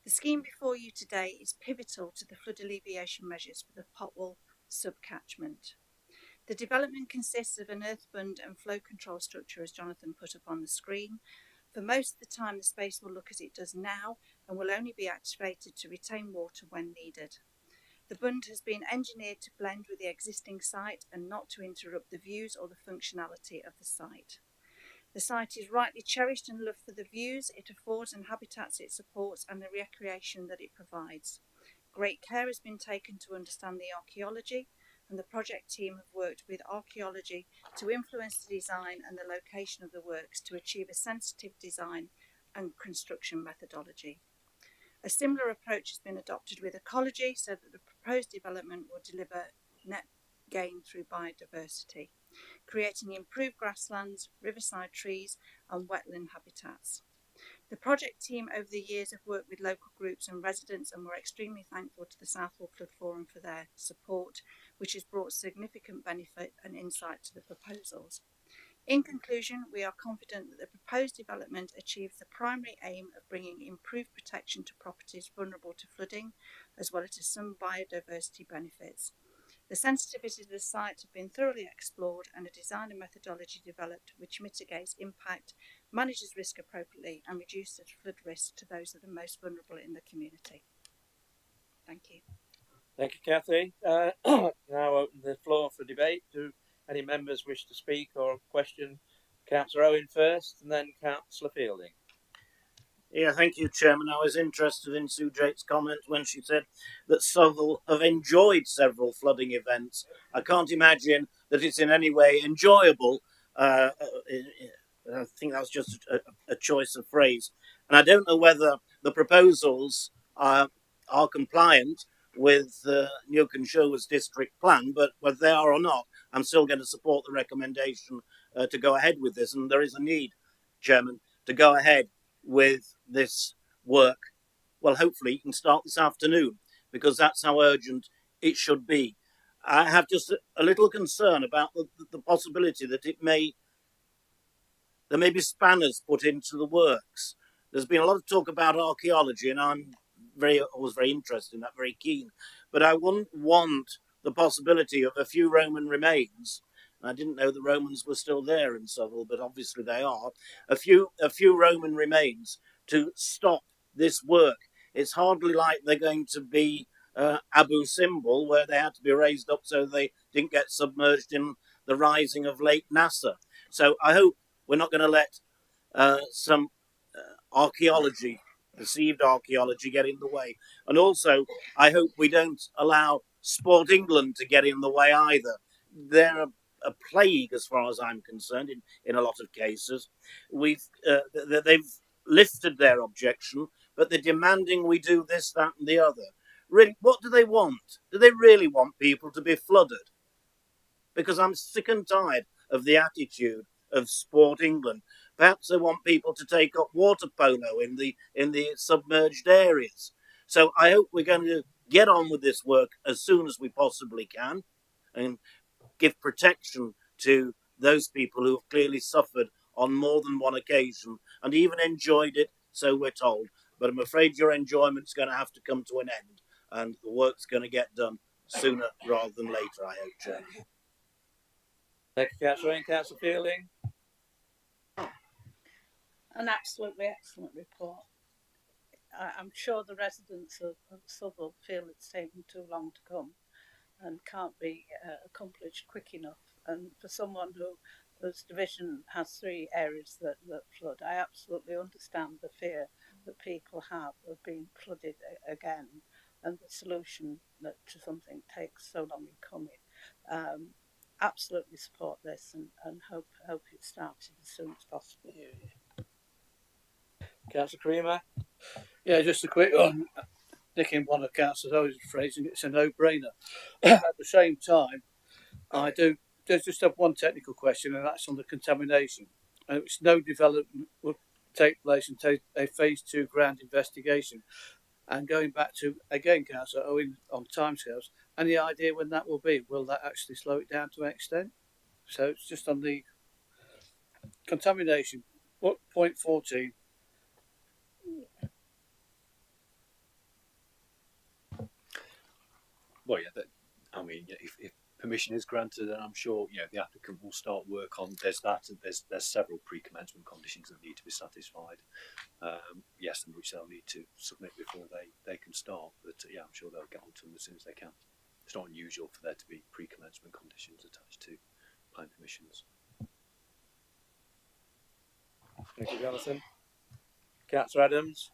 Speaker 17: The scheme before you today is pivotal to the flood alleviation measures for the Potwell subcatchment. The development consists of an earthbund and flow control structure, as Jonathan put up on the screen. For most of the time, the space will look as it does now and will only be activated to retain water when needed. The bund has been engineered to blend with the existing site and not to interrupt the views or the functionality of the site. The site is rightly cherished and loved for the views it affords and habitats it supports and the recreation that it provides. Great care has been taken to understand the archaeology, and the project team have worked with archaeology to influence the design and the location of the works to achieve a sensitive design and construction methodology. A similar approach has been adopted with ecology so that the proposed development will deliver net gain through biodiversity, creating improved grasslands, riverside trees and wetland habitats. The project team over the years have worked with local groups and residents, and we're extremely thankful to the Southwell Flood Forum for their support, which has brought significant benefit and insight to the proposals. In conclusion, we are confident that the proposed development achieves the primary aim of bringing improved protection to properties vulnerable to flooding, as well as to some biodiversity benefits. The sensitivities of the site have been thoroughly explored and a design and methodology developed which mitigates impact, manages risk appropriately and reduces flood risk to those that are most vulnerable in the community. Thank you.
Speaker 1: Thank you, Kathy. Now open the floor for debate. Do any members wish to speak or question? Councillor Owen first and then Councillor Fielding.
Speaker 10: Yeah, thank you, Chairman. I was interested in Sue Jake's comment when she said that Southwell have enjoyed several flooding events. I can't imagine that it's in any way enjoyable. I think that's just a choice of phrase. And I don't know whether the proposals are compliant with Newark and Sherwood's district plan, but whether they are or not, I'm still going to support the recommendation to go ahead with this. And there is a need, Chairman, to go ahead with this work. Well, hopefully you can start this afternoon, because that's how urgent it should be. I have just a little concern about the possibility that there may be spanners put into the works. There's been a lot of talk about archaeology, and I was very interested in that, very keen. But I wouldn't want the possibility of a few Roman remains. I didn't know the Romans were still there in Southwell, but obviously they are. A few Roman remains to stop this work. It's hardly like they're going to be Abu Simbel, where they had to be raised up so they didn't get submerged in the rising of Lake Nasser. So I hope we're not going to let some archaeology, perceived archaeology, get in the way. And also, I hope we don't allow Sport England to get in the way either. They're a plague, as far as I'm concerned, in a lot of cases. They've lifted their objection, but they're demanding we do this, that, and the other. Really, what do they want? Do they really want people to be flooded? Because I'm sick and tired of the attitude of Sport England. Perhaps they want people to take up water polo in the submerged areas. So I hope we're going to get on with this work as soon as we possibly can, and give protection to those people who have clearly suffered on more than one occasion and even enjoyed it, so we're told. But I'm afraid your enjoyment's going to have to come to an end, and the work's going to get done sooner rather than later, I hope, Chair.
Speaker 1: Thank you, Councillor Owen. Councillor Fielding.
Speaker 15: An absolutely excellent report. I'm sure the residents of Southwell feel it's taken too long to come and can't be accomplished quick enough. And for someone whose division has 3 areas that flood, I absolutely understand the fear that people have of being flooded again, and the solution to something takes so long in coming. Absolutely support this and hope it started as soon as possible.
Speaker 1: Councillor Creamer.
Speaker 11: Yeah, just a quick one. Nicking one of Councillor Owen's phrasing, it's a no-brainer. At the same time, there's just have one technical question, and that's on the contamination. And it's no development will take place and take a phase 2 ground investigation. And going back to, again, Councillor Owen, on timescales, any idea when that will be? Will that actually slow it down to an extent? So it's just on the contamination. What, point 14?
Speaker 13: Well, yeah, I mean, if permission is granted, then I'm sure the applicant will start work on. There's several pre-commencement conditions that need to be satisfied. Yes, and which they'll need to submit before they can start. But I'm sure they'll get onto them as soon as they can. It's not unusual for there to be pre-commencement conditions attached to planning permissions.
Speaker 1: Thank you, Jonathan. Councillor Adams.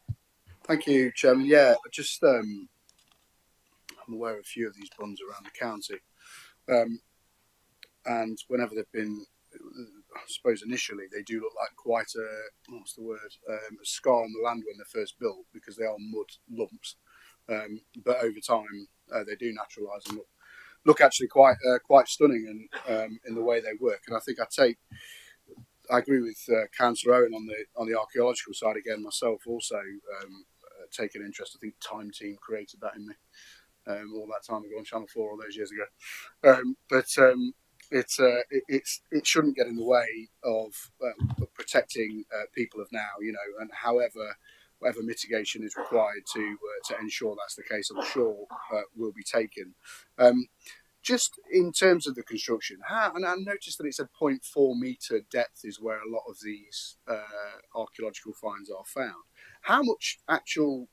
Speaker 12: Thank you, Chairman. Yeah, just I'm aware of a few of these bunds around the county. And whenever they've been, I suppose initially they do look like quite a, what's the word, a scar on the land when they're first built, because they are mud lumps. But over time they do naturalise and look actually quite stunning and in the way they work. And I think I agree with Councillor Owen on the archaeological side again. Myself also take an interest. I think Time Team created that in me all that time ago on Channel 4 all those years ago. It shouldn't get in the way of protecting people of now, you know, and whatever mitigation is required to ensure that's the case, I'm sure will be taken. Just in terms of the construction, and I noticed that it said 0.4 metre depth is where a lot of these archaeological finds are found. How much actual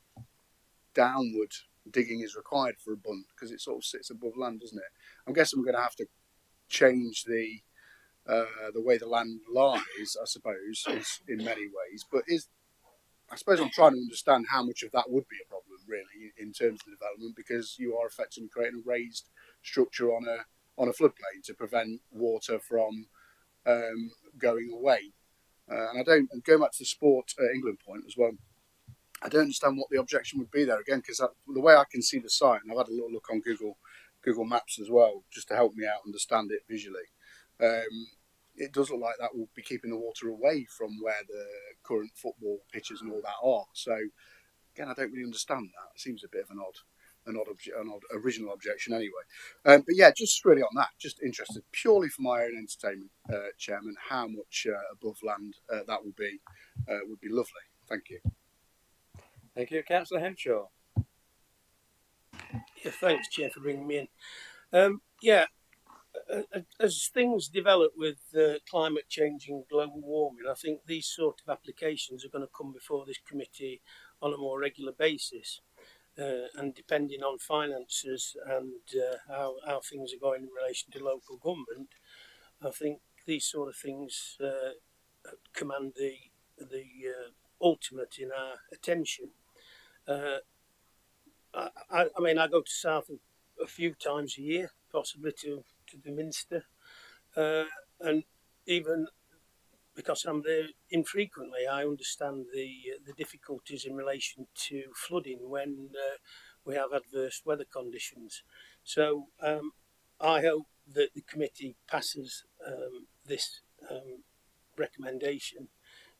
Speaker 12: downward digging is required for a bund? Because it sort of sits above land, doesn't it? I'm guessing we're going to have to change the way the land lies, I suppose, in many ways. But I suppose I'm trying to understand how much of that would be a problem, really, in terms of the development, because you are effectively creating a raised structure on a floodplain to prevent water from going away. And going back to the Sport England point as well, I don't understand what the objection would be there again, because the way I can see the site, and I've had a little look on Google Maps as well, just to help me out understand it visually. It does look like that will be keeping the water away from where the current football pitches and all that are. So again, I don't really understand that. It seems a bit of an odd original objection anyway. But yeah, just really on that, just interested purely for my own entertainment, Chairman, how much above land that would be lovely. Thank you.
Speaker 1: Thank you, Councillor Henshaw.
Speaker 14: Yeah, thanks, Chair, for bringing me in. As things develop with climate change and global warming, I think these sort of applications are going to come before this committee on a more regular basis. And depending on finances and how things are going in relation to local government, I think these sort of things command the ultimate in our attention. I mean, I go to Southwell a few times a year, possibly to the Minster, and even because I'm there infrequently, I understand the difficulties in relation to flooding when we have adverse weather conditions. So I hope that the committee passes this recommendation,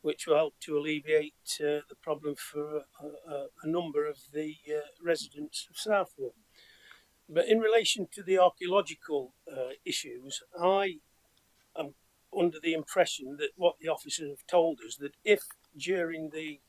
Speaker 14: which will help to alleviate the problem for a number of the residents of Southwell. But in relation to the archaeological issues, I am under the impression that what the officers have told us, that if during the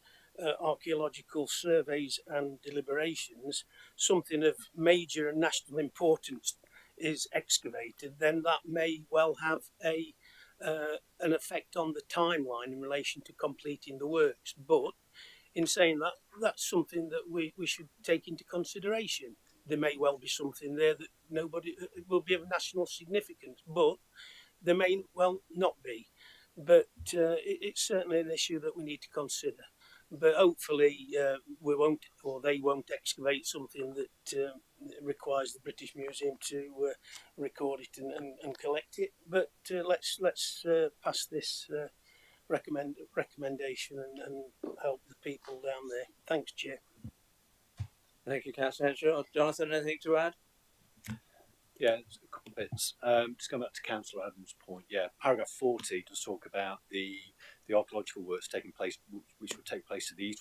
Speaker 14: archaeological surveys and deliberations something of major and national importance is excavated, then that may well have an effect on the timeline in relation to completing the works. But in saying that, that's something that we should take into consideration. There may well be something there that nobody will be of national significance, but there may well not be. But it's certainly an issue that we need to consider. But hopefully we won't, or they won't excavate something that requires the British Museum to record it and collect it. But let's pass this recommendation and help the people down there. Thanks, Chair.
Speaker 1: Thank you, Councillor Henshaw. Jonathan, anything to add?
Speaker 13: Yeah, a couple of bits. Just going back to Councillor Adams' point, yeah, paragraph 40 does talk about the archaeological works taking place, which would take place to the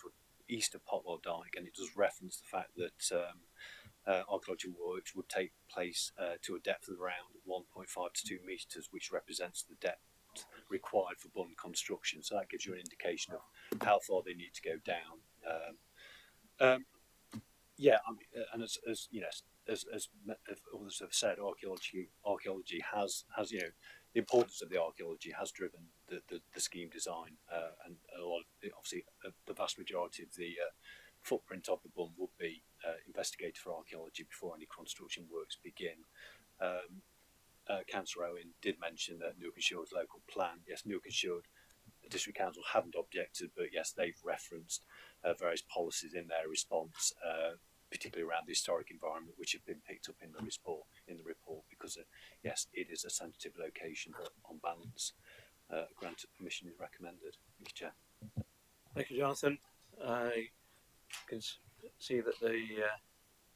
Speaker 13: east of Potwell Dyke, and it does reference the fact that archaeological works would take place to a depth of around 1.5 to 2 metres, which represents the depth required for bund construction. So that gives you an indication of how far they need to go down. Yeah, I mean, and as you know, as others have said, archaeology has you know, the importance of the archaeology has driven the scheme design, and a lot of, obviously the vast majority of the footprint of the bund would be investigated for archaeology before any construction works begin. Councillor Owen did mention that Newcashire's local plan. Yes, Newcashire District Council haven't objected, but yes, they've referenced various policies in their response, particularly around the historic environment, which have been picked up in the in the report because, yes, it is a sensitive location, but on balance, grant of permission is recommended. Thank you, Chair.
Speaker 1: Thank you, Jonathan. I can see that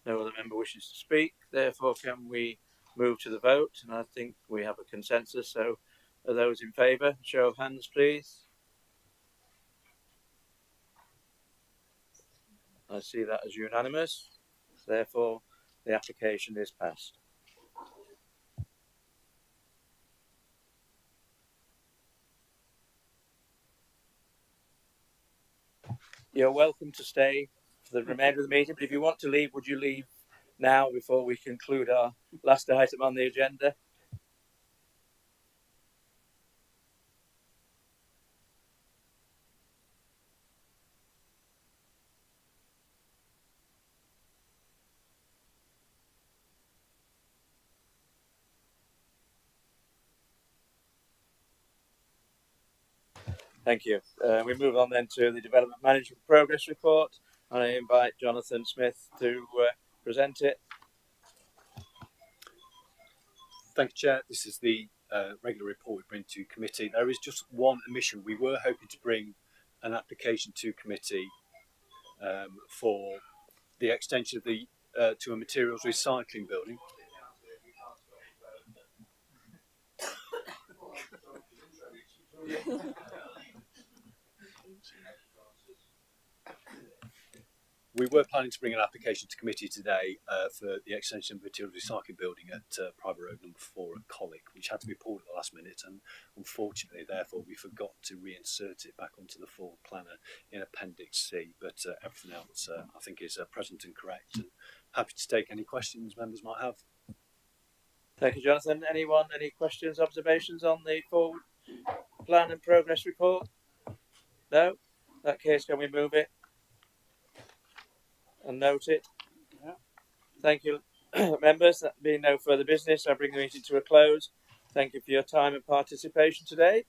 Speaker 1: no other member wishes to speak. Therefore, can we move to the vote? And I think we have a consensus. So, are those in favour? Show of hands, please. I see that as unanimous. Therefore, the application is passed. You're welcome to stay for the remainder of the meeting, but if you want to leave, would you leave now before we conclude our last item on the agenda? Thank you. We move on then to the Development Management Progress Report. I invite Jonathan Smith to present it.
Speaker 13: Thank you, Chair. This is the regular report we bring to committee. There is just one omission. We were hoping to bring an application to committee for the extension of the to a materials recycling building. We were planning to bring an application to committee today for the extension of the materials recycling building at Private Road number 4 at Colic, which had to be pulled at the last minute, and unfortunately, therefore, we forgot to reinsert it back onto the forward planner in Appendix C. But everything else, I think, is present and correct. And happy to take any questions members might have.
Speaker 1: Thank you, Jonathan. Anyone, any questions, observations on the forward plan and progress report? No? In that case, can we move it and note it?
Speaker 11: Yeah.
Speaker 1: Thank you, members. That being no further business, I bring the meeting to a close. Thank you for your time and participation today.